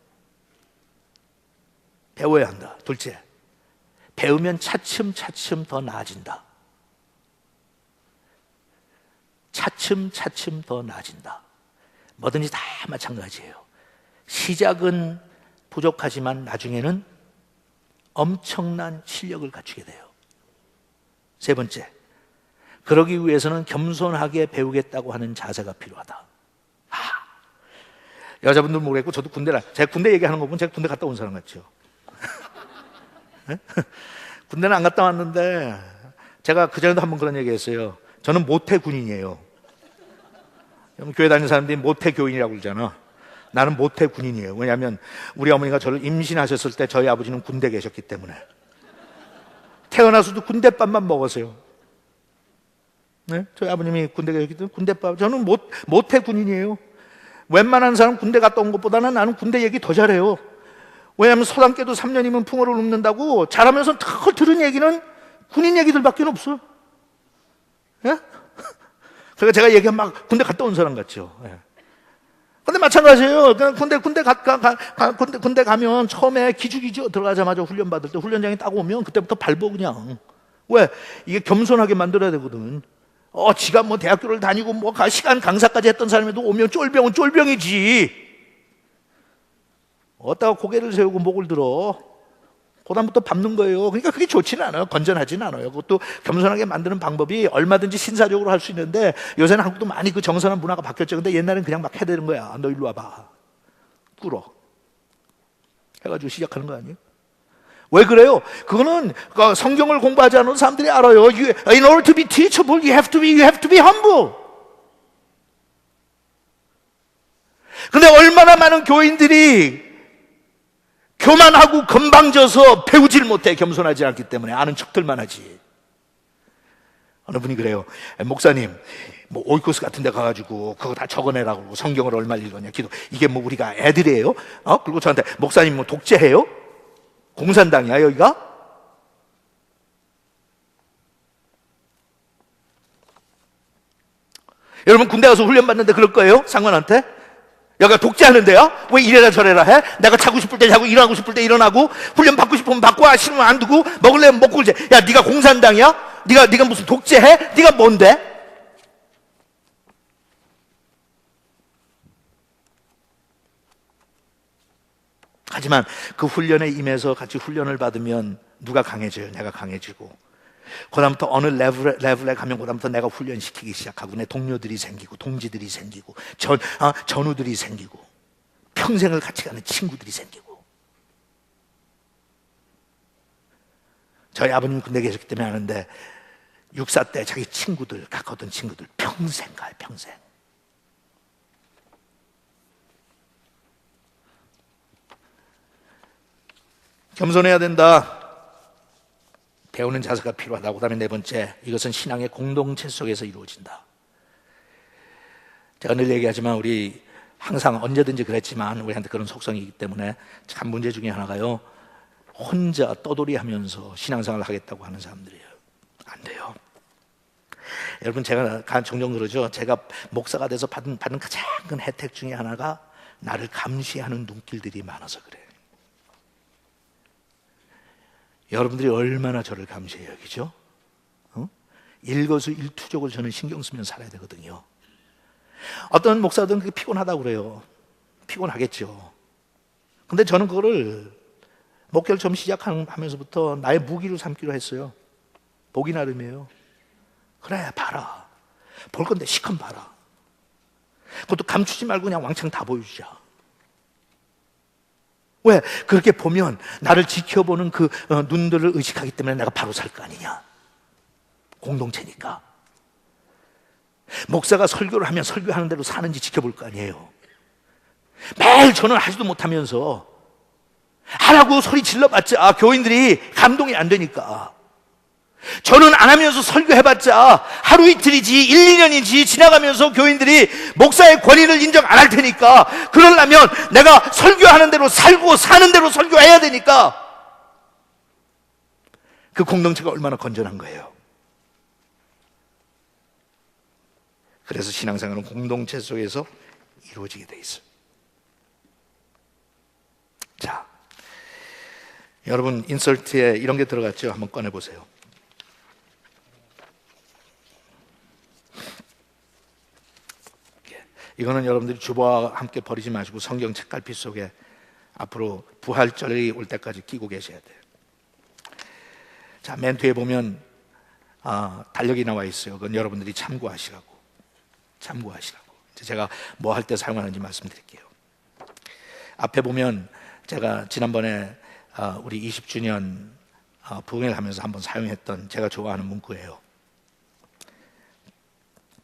배워야 한다. 둘째, 배우면 차츰차츰 더 나아진다. 차츰차츰 더 나아진다. 뭐든지 다 마찬가지예요. 시작은 부족하지만 나중에는 엄청난 실력을 갖추게 돼요. 세 번째, 그러기 위해서는 겸손하게 배우겠다고 하는 자세가 필요하다. 여자분들 모르겠고 저도 제가 군대 얘기하는 거 보면 제가 군대 갔다 온 사람 같죠. 군대는 안 갔다 왔는데 제가 그전에도 한번 그런 얘기 했어요. 저는 모태 군인이에요. 교회 다니는 사람들이 모태 교인이라고 그러잖아. 나는 모태 군인이에요. 왜냐하면 우리 어머니가 저를 임신하셨을 때 저희 아버지는 군대 계셨기 때문에 태어나서도 군대밥만 먹었어요. 네? 저희 아버님이 군대 계셨기 때문에 군대밥. 저는 모태 군인이에요. 웬만한 사람 군대 갔다 온 것보다는 나는 군대 얘기 더 잘해요. 왜냐하면 서당께도 3년이면 풍어를 읊는다고 잘하면서 다 들은 얘기는 군인 얘기들밖에 없어요. 예? 그러니까 제가 얘기하면 막 군대 갔다 온 사람 같죠. 예. 근데 마찬가지예요. 군대 가면 처음에 기죽이죠. 들어가자마자 훈련 받을 때 훈련장이 딱 오면 그때부터 밟어 그냥. 왜? 이게 겸손하게 만들어야 되거든. 지가 뭐 대학교를 다니고 뭐 시간 강사까지 했던 사람에도 오면 쫄병은 쫄병이지. 어디다가 고개를 세우고 목을 들어. 그다음부터 밟는 거예요. 그러니까 그게 좋지는 않아요. 건전하지는 않아요. 그것도 겸손하게 만드는 방법이 얼마든지 신사적으로 할 수 있는데 요새는 한국도 많이 그 정선한 문화가 바뀌었죠. 근데 옛날에는 그냥 막 해대는 거야. 너 일로 와봐. 꿇어. 해가지고 시작하는 거 아니에요? 왜 그래요? 그거는 성경을 공부하지 않은 사람들이 알아요. In order to be teachable, you have to be humble. 근데 얼마나 많은 교인들이 교만하고 건방져서 배우질 못해. 겸손하지 않기 때문에 아는 척들만 하지. 어느 분이 그래요. 목사님, 뭐 오이코스 같은 데 가가지고 그거 다 적어내라고 그러고 성경을 얼마 읽었냐 기도. 이게 뭐 우리가 애들이에요? 그리고 저한테 목사님 뭐 독재해요? 공산당이야 여기가? 여러분 군대 가서 훈련 받는데 그럴 거예요? 상관한테? 여기가 독재하는데요? 왜 이래라 저래라 해? 내가 자고 싶을 때 자고 일어나고 싶을 때 일어나고 훈련 받고 싶으면 받고 싫으면 안 두고 먹으려면 먹고 이제 야 네가 공산당이야? 네가 무슨 독재해? 네가 뭔데? 하지만 그 훈련에 임해서 같이 훈련을 받으면 누가 강해져요? 내가 강해지고 그다음부터 어느 레벨에 가면 그다음부터 내가 훈련시키기 시작하고 내 동료들이 생기고 동지들이 생기고 전우들이 생기고 평생을 같이 가는 친구들이 생기고. 저희 아버님 군대 계셨기 때문에 아는데 육사 때 자기 친구들 가까웠던 친구들 평생 가요. 평생. 겸손해야 된다. 배우는 자세가 필요하다. 그 다음에 네 번째, 이것은 신앙의 공동체 속에서 이루어진다. 제가 늘 얘기하지만 우리 항상 언제든지 그랬지만 우리한테 그런 속성이기 때문에 참 문제 중에 하나가요, 혼자 떠돌이하면서 신앙생활을 하겠다고 하는 사람들이에요. 안 돼요. 여러분, 제가 종종 그러죠. 제가 목사가 돼서 받은 가장 큰 혜택 중에 하나가 나를 감시하는 눈길들이 많아서 그래요. 여러분들이 얼마나 저를 감시해요, 그죠? 일거수일투족을 저는 신경 쓰면 살아야 되거든요. 어떤 목사들은 그게 피곤하다고 그래요. 피곤하겠죠. 근데 저는 그거를 목회를 처음 시작하면서부터 나의 무기로 삼기로 했어요. 보기 나름이에요. 그래, 봐라. 볼 건데 시컷 봐라. 그것도 감추지 말고 그냥 왕창 다 보여주자. 왜? 그렇게 보면 나를 지켜보는 그 눈들을 의식하기 때문에 내가 바로 살 거 아니냐. 공동체니까. 목사가 설교를 하면 설교하는 대로 사는지 지켜볼 거 아니에요. 매일 저는 하지도 못하면서 하라고 소리 질러봤자 교인들이 감동이 안 되니까. 저는 안 하면서 설교해봤자 하루 이틀이지 1, 2년이지 지나가면서 교인들이 목사의 권위를 인정 안 할 테니까, 그러려면 내가 설교하는 대로 살고 사는 대로 설교해야 되니까. 그 공동체가 얼마나 건전한 거예요. 그래서 신앙생활은 공동체 속에서 이루어지게 돼 있어요. 자, 여러분 인설트에 이런 게 들어갔죠? 한번 꺼내보세요. 이거는 여러분들이 주보와 함께 버리지 마시고 성경 책갈피 속에 앞으로 부활절이 올 때까지 끼고 계셔야 돼요. 자, 맨 뒤에 보면 달력이 나와 있어요. 그건 여러분들이 참고하시라고. 제가 뭐 할 때 사용하는지 말씀드릴게요. 앞에 보면 제가 지난번에 우리 20주년 부흥회를 하면서 한번 사용했던 제가 좋아하는 문구예요.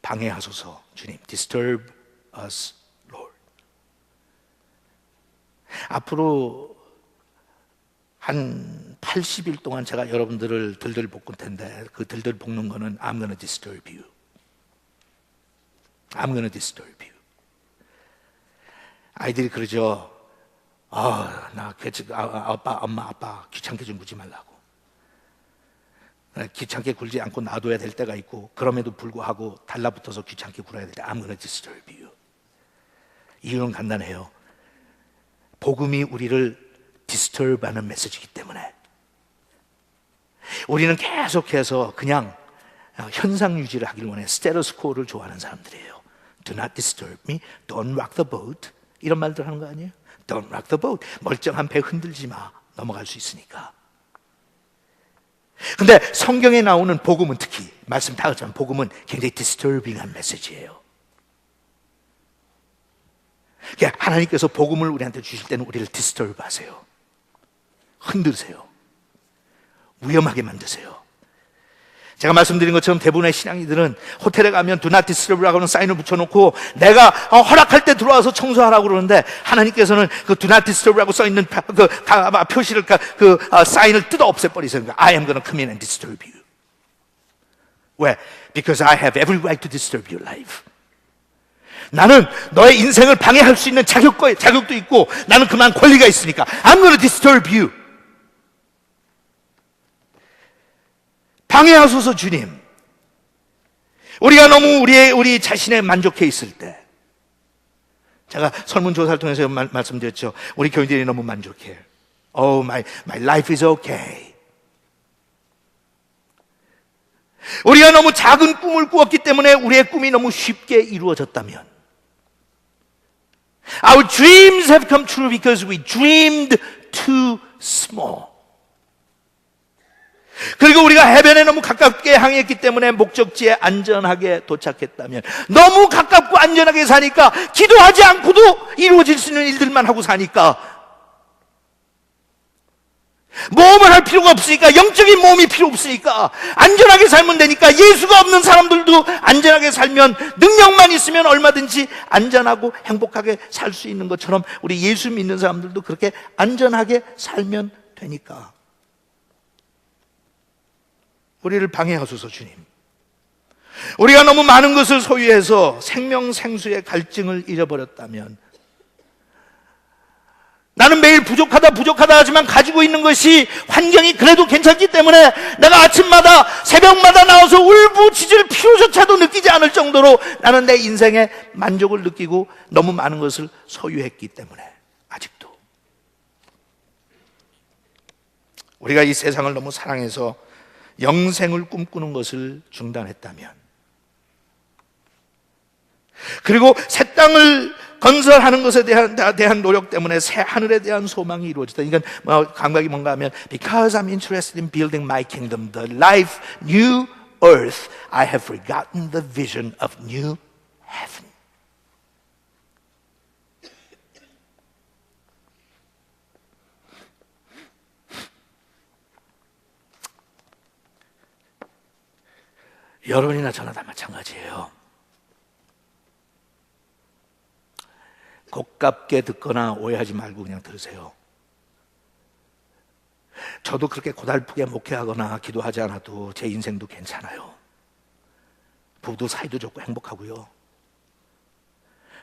방해하소서 주님, disturb us, Lord. 앞으로 한 80일 동안 제가 여러분들을 들들 볶을 텐데, 그 들들 볶는 거는 I'm gonna disturb you. I'm gonna disturb you. 아이들이 그러죠. 엄마, 아빠 귀찮게 좀 굴지 말라고. 귀찮게 굴지 않고 놔둬야 될 때가 있고, 그럼에도 불구하고 달라붙어서 귀찮게 굴어야 될 때 I'm gonna disturb you. 이유는 간단해요. 복음이 우리를 디스터브하는 메시지이기 때문에. 우리는 계속해서 그냥 현상 유지를 하길 원해. 스테레오스코어를 좋아하는 사람들이에요. Do not disturb me, don't rock the boat. 이런 말들 하는 거 아니에요? Don't rock the boat. 멀쩡한 배 흔들지 마. 넘어갈 수 있으니까. 근데 성경에 나오는 복음은, 특히 말씀 다 하지만 복음은 굉장히 디스터빙한 메시지예요. 하나님께서 복음을 우리한테 주실 때는 우리를 디스터브 하세요. 흔드세요. 위험하게 만드세요. 제가 말씀드린 것처럼 대부분의 신앙이들은 호텔에 가면 Do not distur브라고 하는 사인을 붙여놓고 내가 허락할 때 들어와서 청소하라고 그러는데, 하나님께서는 그 Do not distur브라고 써있는 표시를, 사인을 뜯어 없애버리세요. I am going to come in and disturb you. 왜? Because I have every right to disturb your life. 나는 너의 인생을 방해할 수 있는 자격도 있고, 나는 그만 권리가 있으니까 I'm going to disturb you. 방해하소서 주님. 우리가 너무 우리 자신에 만족해 있을 때, 제가 설문조사를 통해서 말씀드렸죠. 우리 교인들이 너무 만족해. Oh, my life is okay. 우리가 너무 작은 꿈을 꾸었기 때문에 우리의 꿈이 너무 쉽게 이루어졌다면, Our dreams have come true because we dreamed too small. 그리고 우리가 해변에 너무 가깝게 향했기 때문에 목적지에 안전하게 도착했다면, 너무 가깝고 안전하게 사니까 기도하지 않고도 이루어질 수 있는 일들만 하고 사니까, 모험을 할 필요가 없으니까, 영적인 모험이 필요 없으니까 안전하게 살면 되니까, 예수가 없는 사람들도 안전하게 살면, 능력만 있으면 얼마든지 안전하고 행복하게 살 수 있는 것처럼 우리 예수 믿는 사람들도 그렇게 안전하게 살면 되니까. 우리를 방해하소서 주님. 우리가 너무 많은 것을 소유해서 생명생수의 갈증을 잃어버렸다면, 나는 매일 부족하다 하지만 가지고 있는 것이, 환경이 그래도 괜찮기 때문에 내가 아침마다 새벽마다 나와서 울부짖을 필요조차도 느끼지 않을 정도로 나는 내 인생에 만족을 느끼고 너무 많은 것을 소유했기 때문에, 아직도 우리가 이 세상을 너무 사랑해서 영생을 꿈꾸는 것을 중단했다면, 그리고 새 땅을 건설하는 것에 대한 노력 때문에 새 하늘에 대한 소망이 이루어졌다. 이건 감각이 뭔가 하면, Because I'm interested in building my kingdom, the life, new earth, I have forgotten the vision of new heaven. 여러분이나 저나 다 마찬가지예요. 고깝게 듣거나 오해하지 말고 그냥 들으세요. 저도 그렇게 고달프게 목회하거나 기도하지 않아도 제 인생도 괜찮아요. 부부 사이도 좋고 행복하고요.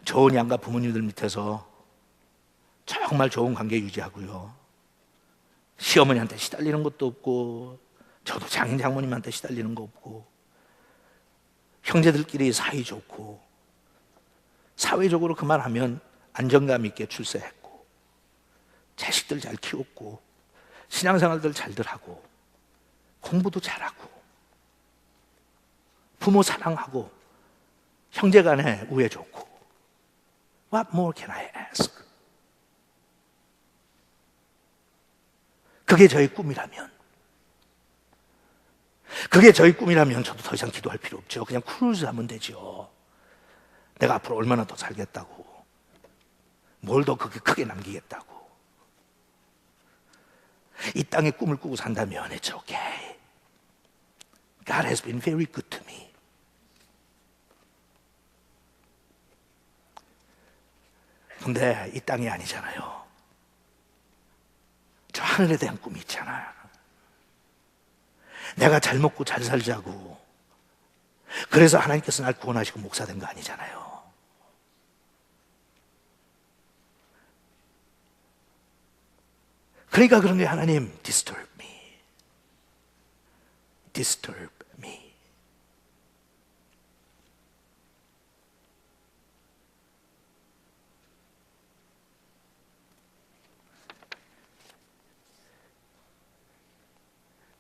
좋은 양가 부모님들 밑에서 정말 좋은 관계 유지하고요. 시어머니한테 시달리는 것도 없고, 저도 장인 장모님한테 시달리는 거 없고, 형제들끼리 사이 좋고, 사회적으로 그만하면 안정감 있게 출세했고, 자식들 잘 키웠고, 신앙생활들 잘들 하고, 공부도 잘하고, 부모 사랑하고, 형제간에 우애 좋고, What more can I ask? 그게 저의 꿈이라면, 저도 더 이상 기도할 필요 없죠. 그냥 크루즈 하면 되죠. 내가 앞으로 얼마나 더 살겠다고, 뭘 더 크게 남기겠다고. 이 땅에 꿈을 꾸고 산다면 it's okay. God has been very good to me. 근데 이 땅이 아니잖아요. 저 하늘에 대한 꿈이 있잖아. 내가 잘 먹고 잘 살자고, 그래서 하나님께서 날 구원하시고 목사된 거 아니잖아요. 그러니까 그런 게, 하나님, disturb me. disturb me.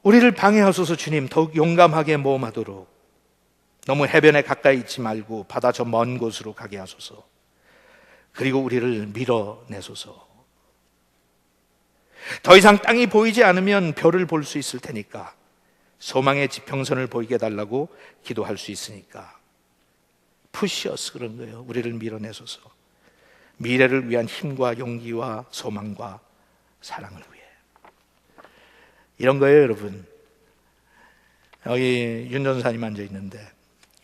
우리를 방해하소서 주님. 더욱 용감하게 모험하도록, 너무 해변에 가까이 있지 말고 바다 저 먼 곳으로 가게 하소서. 그리고 우리를 밀어내소서. 더 이상 땅이 보이지 않으면 별을 볼 수 있을 테니까, 소망의 지평선을 보이게 해달라고 기도할 수 있으니까, push us, 그런 거예요. 우리를 밀어내소서. 미래를 위한 힘과 용기와 소망과 사랑을 위해. 이런 거예요, 여러분. 여기 윤 전도사님 앉아 있는데,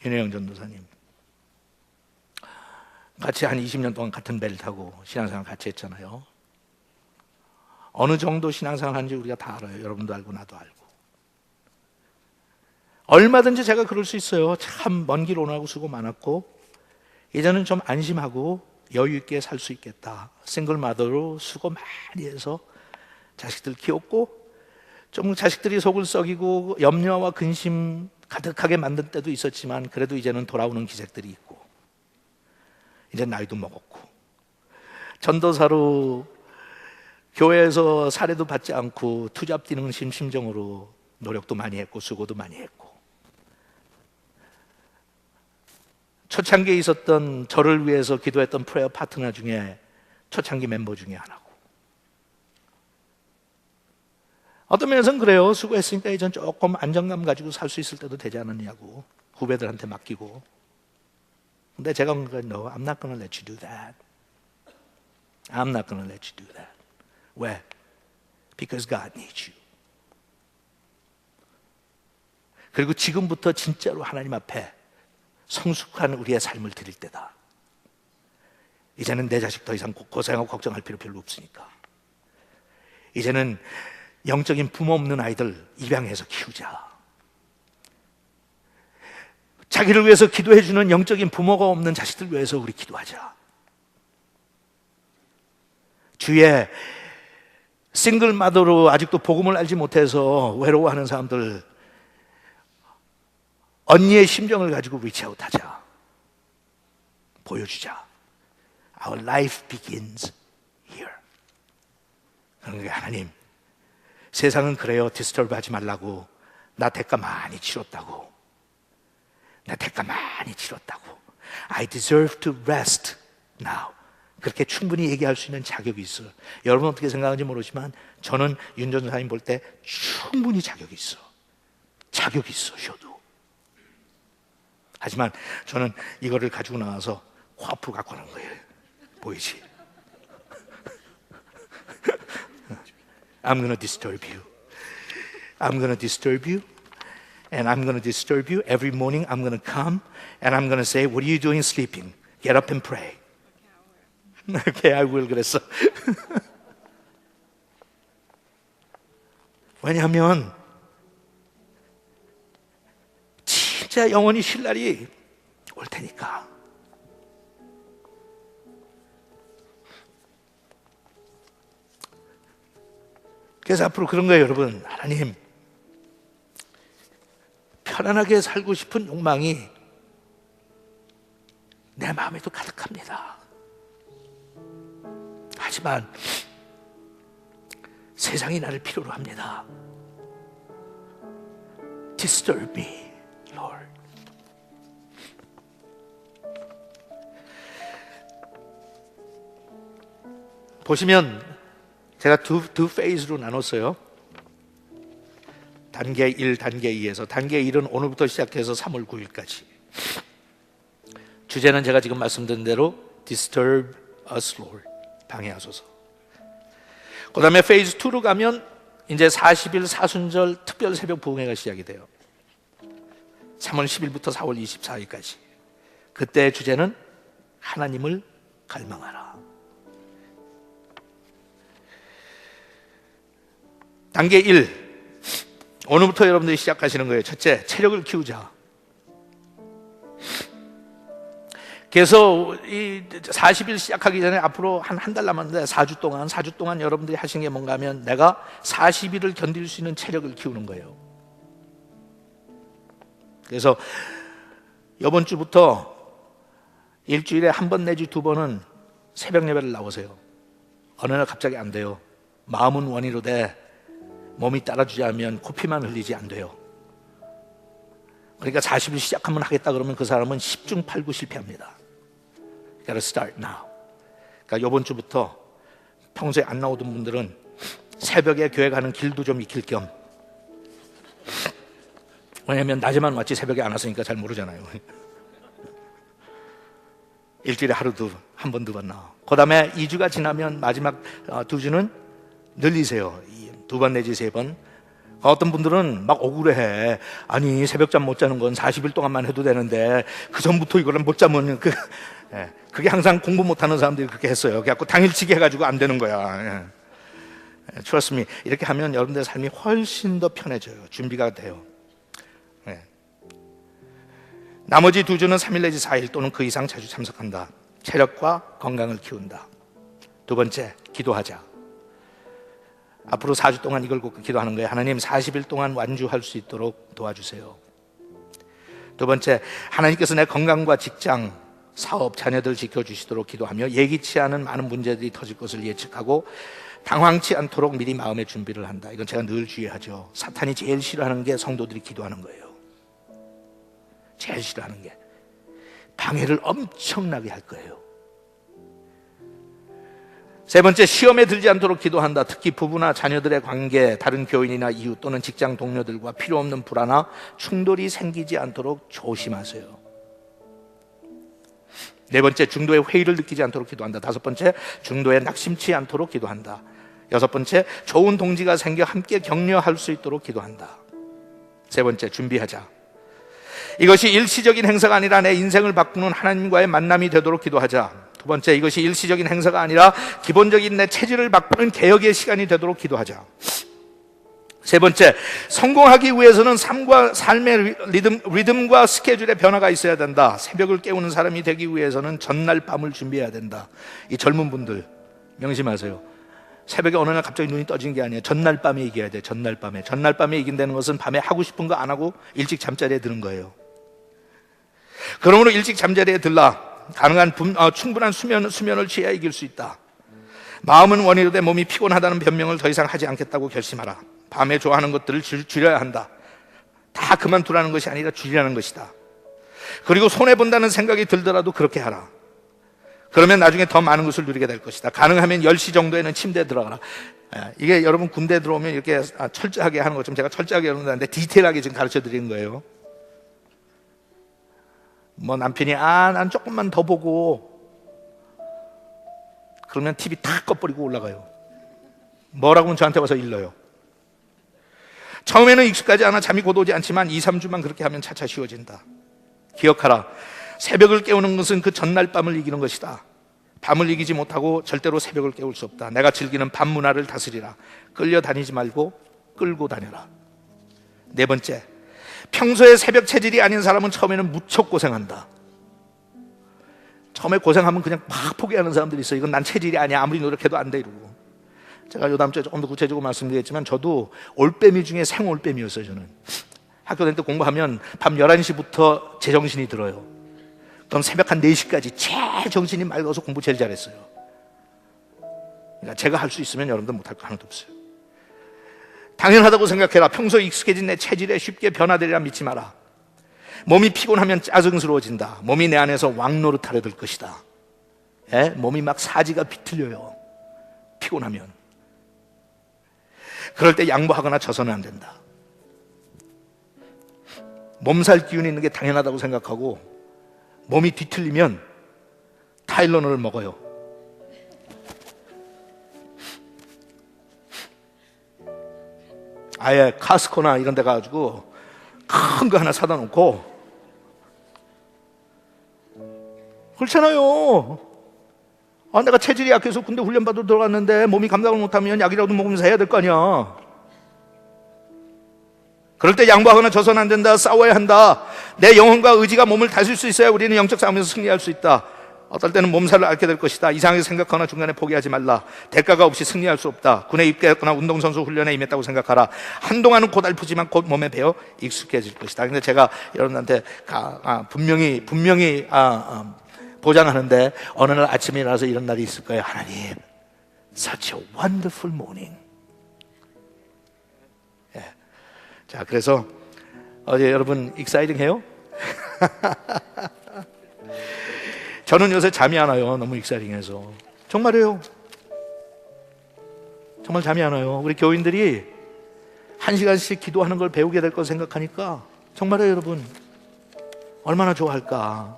윤혜영 전도사님 같이 한 20년 동안 같은 배를 타고 신앙생활 같이 했잖아요. 어느 정도 신앙생활 하는지 우리가 다 알아요. 여러분도 알고 나도 알고. 얼마든지 제가 그럴 수 있어요. 참 먼 길 오느라고 수고 많았고, 이제는 좀 안심하고 여유 있게 살 수 있겠다. 싱글 마더로 수고 많이 해서 자식들 키웠고, 좀 자식들이 속을 썩이고 염려와 근심 가득하게 만든 때도 있었지만 그래도 이제는 돌아오는 기색들이 있고, 이제 나이도 먹었고, 전도사로 교회에서 사례도 받지 않고 투잡 뛰는 심정으로 노력도 많이 했고 수고도 많이 했고, 초창기에 있었던 저를 위해서 기도했던 프레어 파트너 중에 초창기 멤버 중에 하나고, 어떤 면에서는 그래요. 수고했으니까 이젠 조금 안정감 가지고 살 수 있을 때도 되지 않았냐고 후배들한테 맡기고. 근데 제가 No, I'm not gonna let you do that. I'm not gonna let you do that. 왜? Because God needs you. 그리고 지금부터 진짜로 하나님 앞에 성숙한 우리의 삶을 드릴 때다. 이제는 내 자식 더 이상 고생하고 걱정할 필요 별로 없으니까. 이제는 영적인 부모 없는 아이들 입양해서 키우자. 자기를 위해서 기도해주는 영적인 부모가 없는 자식들 위해서 우리 기도하자. 주위에 싱글 마더로 아직도 복음을 알지 못해서 외로워하는 사람들, 언니의 심정을 가지고 리치아웃 하자. 보여주자. Our life begins here. 그러니까 하나님, 세상은 그래요. 디스터브 하지 말라고. 나 대가 많이 치렀다고. 나 대가 많이 치렀다고. I deserve to rest now. 그렇게 충분히 얘기할 수 있는 자격이 있어요. 여러분 어떻게 생각하는지 모르지만 저는 윤 전사님 볼 때 충분히 자격이 있어. 자격이 있어, 저도. 하지만 저는 이거를 가지고 나와서 코 앞으로 갖고 가는 거예요. 보이지? I'm going to disturb you. I'm going to disturb you. And I'm going to disturb you. Every morning I'm going to come and I'm going to say, what are you doing sleeping? Get up and pray. Okay, I will. 그랬어. 왜냐하면 진짜 영원히 쉴 날이 올 테니까. 그래서 앞으로 그런 거예요, 여러분. 하나님, 편안하게 살고 싶은 욕망이 내 마음에도 가득합니다. 하지만 세상이 나를 필요로 합니다. Disturb me, Lord. 보시면 제가 두 페이즈로 나눴어요. 단계 1, 단계 2에서 단계 1은 오늘부터 시작해서 3월 9일까지. 주제는 제가 지금 말씀드린 대로 Disturb us, Lord. 방해하소서. 그 다음에 페이즈 2로 가면 이제 40일 사순절 특별 새벽 부흥회가 시작이 돼요. 3월 10일부터 4월 24일까지. 그때의 주제는 하나님을 갈망하라. 단계 1. 오늘부터 여러분들이 시작하시는 거예요. 첫째, 체력을 키우자. 그래서 이 40일 시작하기 전에 앞으로 한 달 남았는데 4주 동안 여러분들이 하신 게 뭔가 하면 내가 40일을 견딜 수 있는 체력을 키우는 거예요. 그래서 이번 주부터 일주일에 한 번 내지 두 번은 새벽 예배를 나오세요. 어느 날 갑자기 안 돼요. 마음은 원이로되 몸이 따라주지 않으면 코피만 흘리지 안 돼요. 그러니까 40일 시작하면 하겠다 그러면 그 사람은 10중 8구 실패합니다. Gotta start now. 그러니까 이번 주부터 평소에 안 나오던 분들은 새벽에 교회 가는 길도 좀 익힐 겸, 왜냐하면 낮에만 왔지 새벽에 안 왔으니까 잘 모르잖아요. 일주일에 하루도 한 번, 두 번 나와. 그 다음에 2주가 지나면 마지막 2주는 늘리세요. 2번 내지 3번. 어떤 분들은 막 억울해해. 아니 새벽잠 못 자는 건 40일 동안만 해도 되는데 그 전부터 이거를 못 자면 그게 항상 공부 못하는 사람들이 그렇게 했어요. 그래갖고 당일치기 해가지고 안 되는 거야. Trust me. 이렇게 하면 여러분들의 삶이 훨씬 더 편해져요. 준비가 돼요. 나머지 2주는 3일 내지 4일 또는 그 이상 자주 참석한다. 체력과 건강을 키운다. 두 번째, 기도하자. 앞으로 4주 동안 이걸 꼭 기도하는 거예요. 하나님 40일 동안 완주할 수 있도록 도와주세요. 두 번째, 하나님께서 내 건강과 직장, 사업, 자녀들 지켜주시도록 기도하며 예기치 않은 많은 문제들이 터질 것을 예측하고 당황치 않도록 미리 마음의 준비를 한다. 이건 제가 늘 주의하죠. 사탄이 제일 싫어하는 게 성도들이 기도하는 거예요. 제일 싫어하는 게 방해를 엄청나게 할 거예요. 세 번째, 시험에 들지 않도록 기도한다. 특히 부부나 자녀들의 관계, 다른 교인이나 이웃 또는 직장 동료들과 필요 없는 불화나 충돌이 생기지 않도록 조심하세요. 네 번째, 중도의 회의를 느끼지 않도록 기도한다. 다섯 번째, 중도에 낙심치 않도록 기도한다. 여섯 번째, 좋은 동지가 생겨 함께 격려할 수 있도록 기도한다. 세 번째, 준비하자. 이것이 일시적인 행사가 아니라 내 인생을 바꾸는 하나님과의 만남이 되도록 기도하자. 두 번째, 이것이 일시적인 행사가 아니라 기본적인 내 체질을 바꾸는 개혁의 시간이 되도록 기도하자. 세 번째, 성공하기 위해서는 삶의 리듬과 스케줄의 변화가 있어야 된다. 새벽을 깨우는 사람이 되기 위해서는 전날 밤을 준비해야 된다. 이 젊은 분들 명심하세요. 새벽에 어느 날 갑자기 눈이 떠진 게 아니에요. 전날 밤에 이겨야 돼. 전날 밤에 이긴다는 것은 밤에 하고 싶은 거 안 하고 일찍 잠자리에 드는 거예요. 그러므로 일찍 잠자리에 들라. 가능한 충분한 수면을 취해야 이길 수 있다. 마음은 원이로되 몸이 피곤하다는 변명을 더 이상 하지 않겠다고 결심하라. 밤에 좋아하는 것들을 줄여야 한다. 다 그만두라는 것이 아니라 줄이라는 것이다. 그리고 손해본다는 생각이 들더라도 그렇게 하라. 그러면 나중에 더 많은 것을 누리게 될 것이다. 가능하면 10시 정도에는 침대에 들어가라. 이게 여러분 군대 들어오면 이렇게 철저하게 하는 것처럼 제가 철저하게 여러분들한테 디테일하게 지금 가르쳐 드리는 거예요. 뭐 남편이 난 조금만 더 보고 그러면 TV 탁 꺼버리고 올라가요. 뭐라고는 저한테 와서 일러요. 처음에는 익숙하지 않아 잠이 곧 오지 않지만 2, 3주만 그렇게 하면 차차 쉬워진다. 기억하라. 새벽을 깨우는 것은 그 전날 밤을 이기는 것이다. 밤을 이기지 못하고 절대로 새벽을 깨울 수 없다. 내가 즐기는 밤 문화를 다스리라. 끌려다니지 말고 끌고 다녀라. 네 번째, 평소에 새벽 체질이 아닌 사람은 처음에는 무척 고생한다. 처음에 고생하면 그냥 팍 포기하는 사람들이 있어요. 이건 난 체질이 아니야. 아무리 노력해도 안 돼 이러고. 제가 요 다음 주에 조금 더 구체적으로 말씀드리겠지만 저도 올빼미 중에 생올빼미였어요. 저는 학교 다닐 때 공부하면 밤 11시부터 제정신이 들어요. 그럼 새벽 한 4시까지 제일 정신이 맑아서 공부 제일 잘했어요. 그러니까 제가 할 수 있으면 여러분들 못할 거 하나도 없어요. 당연하다고 생각해라. 평소에 익숙해진 내 체질에 쉽게 변화되리라 믿지 마라. 몸이 피곤하면 짜증스러워진다. 몸이 내 안에서 왕노릇하려 들 것이다. 몸이 막 사지가 비틀려요. 피곤하면. 그럴 때 양보하거나 져서는 안 된다. 몸살 기운이 있는 게 당연하다고 생각하고 몸이 뒤틀리면 타일러놀을 먹어요. 아예 카스코나 이런 데 가가지고 큰 거 하나 사다 놓고 그렇잖아요. 내가 체질이 약해서 군대 훈련받으러 들어갔는데 몸이 감당을 못하면 약이라도 먹으면서 해야 될 거 아니야. 그럴 때 양보하거나 져서는 안 된다. 싸워야 한다. 내 영혼과 의지가 몸을 다스릴 수 있어야 우리는 영적 싸움에서 승리할 수 있다. 어떨 때는 몸살을 앓게 될 것이다. 이상하게 생각하거나 중간에 포기하지 말라. 대가가 없이 승리할 수 없다. 군에 입대했거나 운동선수 훈련에 임했다고 생각하라. 한동안은 고달프지만 곧 몸에 배어 익숙해질 것이다. 근데 제가 여러분한테 분명히 보장하는데 어느 날 아침에 일어나서 이런 날이 있을 거예요. 하나님, such a wonderful morning. 자, 그래서 어제 여러분 익사이딩 해요? 저는 요새 잠이 안 와요. 너무 익사이딩해서. 정말이에요. 정말 잠이 안 와요. 우리 교인들이 1시간씩 기도하는 걸 배우게 될 거 생각하니까 정말이에요, 여러분. 얼마나 좋아할까.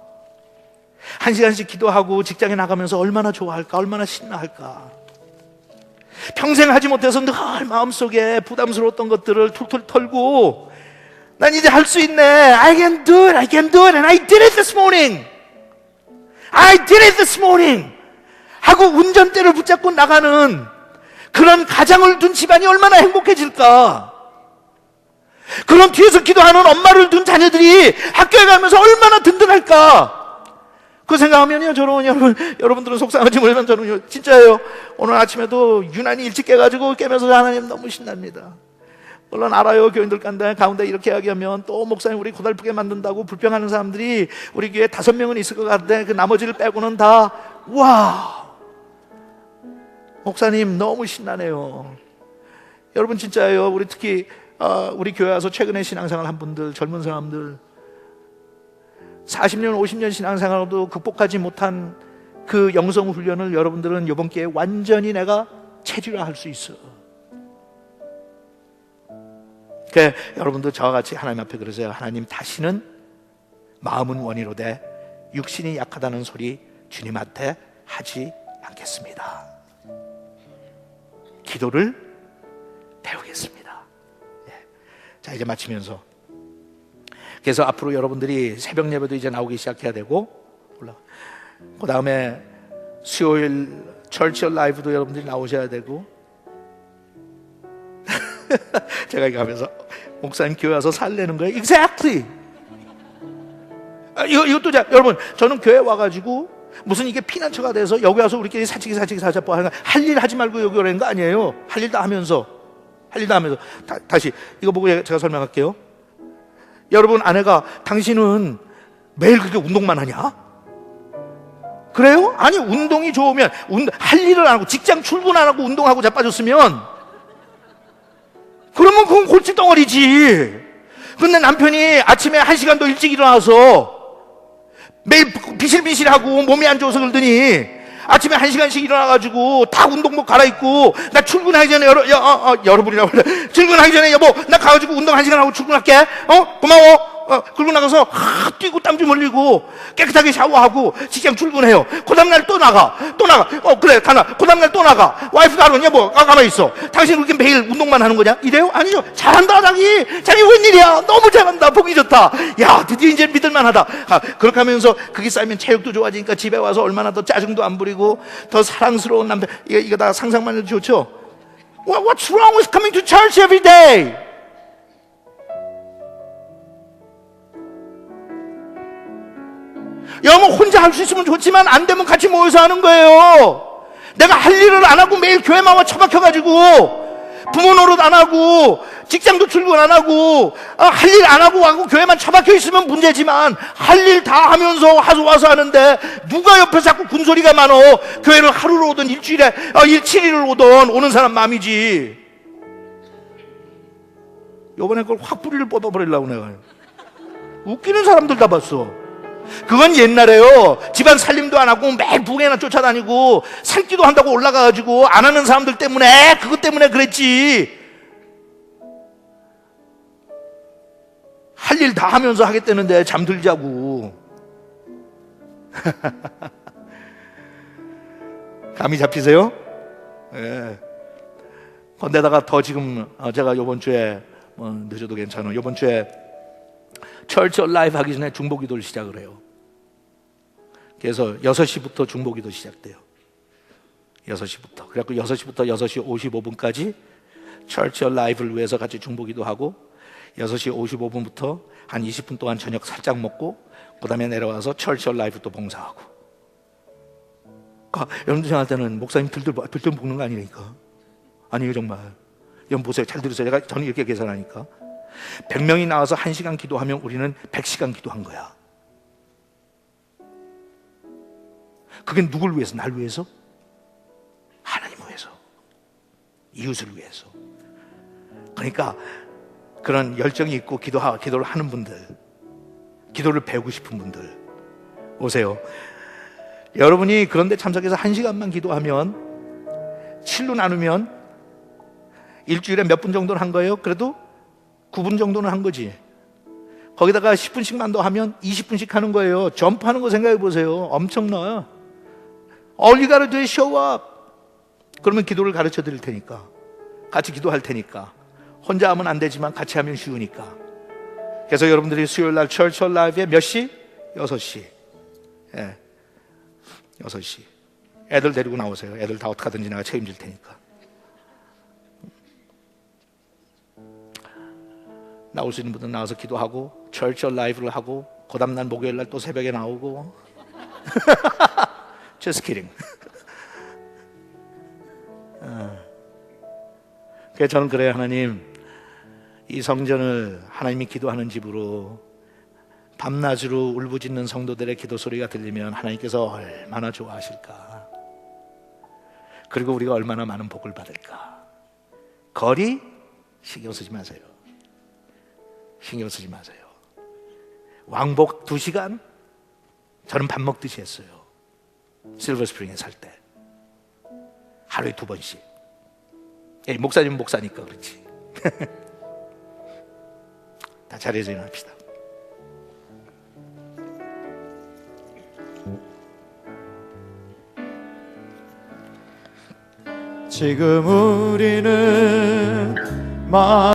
1시간씩 기도하고 직장에 나가면서 얼마나 좋아할까, 얼마나 신나할까. 평생 하지 못해서 늘 마음속에 부담스러웠던 것들을 툴툴 털고 난 이제 할 수 있네. I can do it, I can do it, and I did it this morning. I did it this morning. 하고 운전대를 붙잡고 나가는 그런 가장을 둔 집안이 얼마나 행복해질까. 그런 뒤에서 기도하는 엄마를 둔 자녀들이 학교에 가면서 얼마나 든든할까. 그 생각하면요, 저는 여러분들은 속상하지 모르지만 저는 진짜예요. 오늘 아침에도 유난히 일찍 깨가지고 깨면서 하나님 너무 신납니다. 물론 알아요. 교인들 가운데 이렇게 이야기하면 또 목사님 우리 고달프게 만든다고 불평하는 사람들이 우리 교회에 5명은 있을 것 같은데 그 나머지를 빼고는 다 와, 목사님 너무 신나네요. 여러분 진짜예요. 우리 특히 우리 교회 와서 최근에 신앙생활 한 분들, 젊은 사람들 40년 50년 신앙생활도 극복하지 못한 그 영성 훈련을 여러분들은 이번 기회에 완전히 내가 체질화할 수 있어. 그러니까 여러분도 저와 같이 하나님 앞에 그러세요. 하나님, 다시는 마음은 원이로되 육신이 약하다는 소리 주님한테 하지 않겠습니다. 기도를 배우겠습니다. 자, 이제 마치면서, 그래서 앞으로 여러분들이 새벽 예배도 이제 나오기 시작해야 되고, 그 다음에 수요일 철치 라이브도 여러분들이 나오셔야 되고, 제가 이거 하면서 목사님 교회 와서 살래는 거예요. Exactly. 이것도 여러분, 저는 교회 와가지고 무슨 이게 피난처가 돼서 여기 와서 우리끼리 사치기 사자뽀 하는 거, 할 일 하지 말고 여기 오라는 거 아니에요. 할 일 다 하면서 다시 이거 보고 제가 설명할게요. 여러분, 아내가 당신은 매일 그렇게 운동만 하냐? 그래요? 아니, 운동이 좋으면 할 일을 안 하고 직장 출근 안 하고 운동하고 자빠졌으면 그러면 그건 골칫덩어리지. 근데 남편이 아침에 1시간 더 일찍 일어나서 매일 비실비실하고 몸이 안 좋아서 그러더니 아침에 1시간씩 일어나가지고 다 운동복 갈아입고, 나 출근하기 전에 여러분이라고 그래. 출근하기 전에 여보, 나 가가지고 운동 1시간 하고 출근할게. 고마워. 그러고 나가서 뛰고 땀 좀 흘리고 깨끗하게 샤워하고 직장 출근해요. 그 다음날 또 나가. 그래, 가나. 그 다음날 또 나가. 와이프가 하는 여보, 가만히 있어. 당신 그렇게 매일 운동만 하는 거냐? 이래요? 아니죠. 잘한다, 자기 웬일이야. 너무 잘한다. 보기 좋다. 야, 드디어 이제 믿을만하다. 그렇게 하면서 그게 쌓이면 체력도 좋아지니까 집에 와서 얼마나 더 짜증도 안 부리고 더 사랑스러운 남편. 이거 다 상상만 해도 좋죠. What's wrong with coming to church every day? 여러분, 혼자 할 수 있으면 좋지만 안 되면 같이 모여서 하는 거예요. 내가 할 일을 안 하고 매일 교회만 와 처박혀가지고 부모 노릇 안 하고 직장도 출근 안 하고 할 일 안 하고 교회만 처박혀 있으면 문제지만, 할 일 다 하면서 와서 하는데 누가 옆에 자꾸 군소리가 많어. 교회를 하루로 오든 일주일에 7일을 오든 오는 사람 마음이지. 요번에 그걸 확 뿌리를 뽑아버리려고 내가. 웃기는 사람들 다 봤어. 그건 옛날에요. 집안 살림도 안 하고 매일 부엌에나 쫓아다니고 산기도 한다고 올라가가지고 안 하는 사람들 때문에, 그것 때문에 그랬지. 할 일 다 하면서 하겠다는데 잠들자고. 감이 잡히세요? 예. 건데다가 더 지금 제가 요번 주에 늦어도 괜찮아. 요번 주에 철치 라이브 하기 전에 중보기도를 시작을 해요. 그래서 6시부터 중보기도 시작돼요. 6시부터. 그래갖고 6시부터 6시 55분까지 철치 라이브를 위해서 같이 중보기도 하고, 6시 55분부터 한 20분 동안 저녁 살짝 먹고 그 다음에 내려와서 철치 라이브 또 봉사하고. 여러분들 생각할 때는 목사님 들들 볶는 거 아니니까. 아니에요, 정말. 여러분 보세요. 잘 들으세요. 저는 이렇게 계산하니까 100명이 나와서 1시간 기도하면 우리는 100시간 기도한 거야. 그게 누굴 위해서? 날 위해서? 하나님을 위해서, 이웃을 위해서. 그러니까 그런 열정이 있고 기도를 하는 분들, 기도를 배우고 싶은 분들 오세요. 여러분이 그런데 참석해서 1시간만 기도하면 7로 나누면 일주일에 몇 분 정도는 한 거예요? 그래도 9분 정도는 한 거지. 거기다가 10분씩만 더 하면 20분씩 하는 거예요. 점프하는 거 생각해 보세요. 엄청나. All you gotta do is show up. 그러면 기도를 가르쳐 드릴 테니까, 같이 기도할 테니까. 혼자 하면 안 되지만 같이 하면 쉬우니까. 그래서 여러분들이 수요일 날 철치 라이브에 몇 시? 6시. 예. 6시. 애들 데리고 나오세요. 애들 다 어떡하든지 내가 책임질 테니까. 나올 수 있는 분들 나와서 기도하고 철치 라이브를 하고 그 다음날 목요일 날 또 새벽에 나오고. Just kidding. 그래서 저는 그래요. 하나님, 이 성전을 하나님이 기도하는 집으로 밤낮으로 울부짖는 성도들의 기도 소리가 들리면 하나님께서 얼마나 좋아하실까. 그리고 우리가 얼마나 많은 복을 받을까. 거리 신경 쓰지 마세요. 신경 쓰지 마세요. 왕복 2시간 저는 밥 먹듯이 했어요. 실버스프링에 살 때 하루에 2번씩. 목사님 목사니까 그렇지. 다 자리에서 일어납시다. 지금 우리는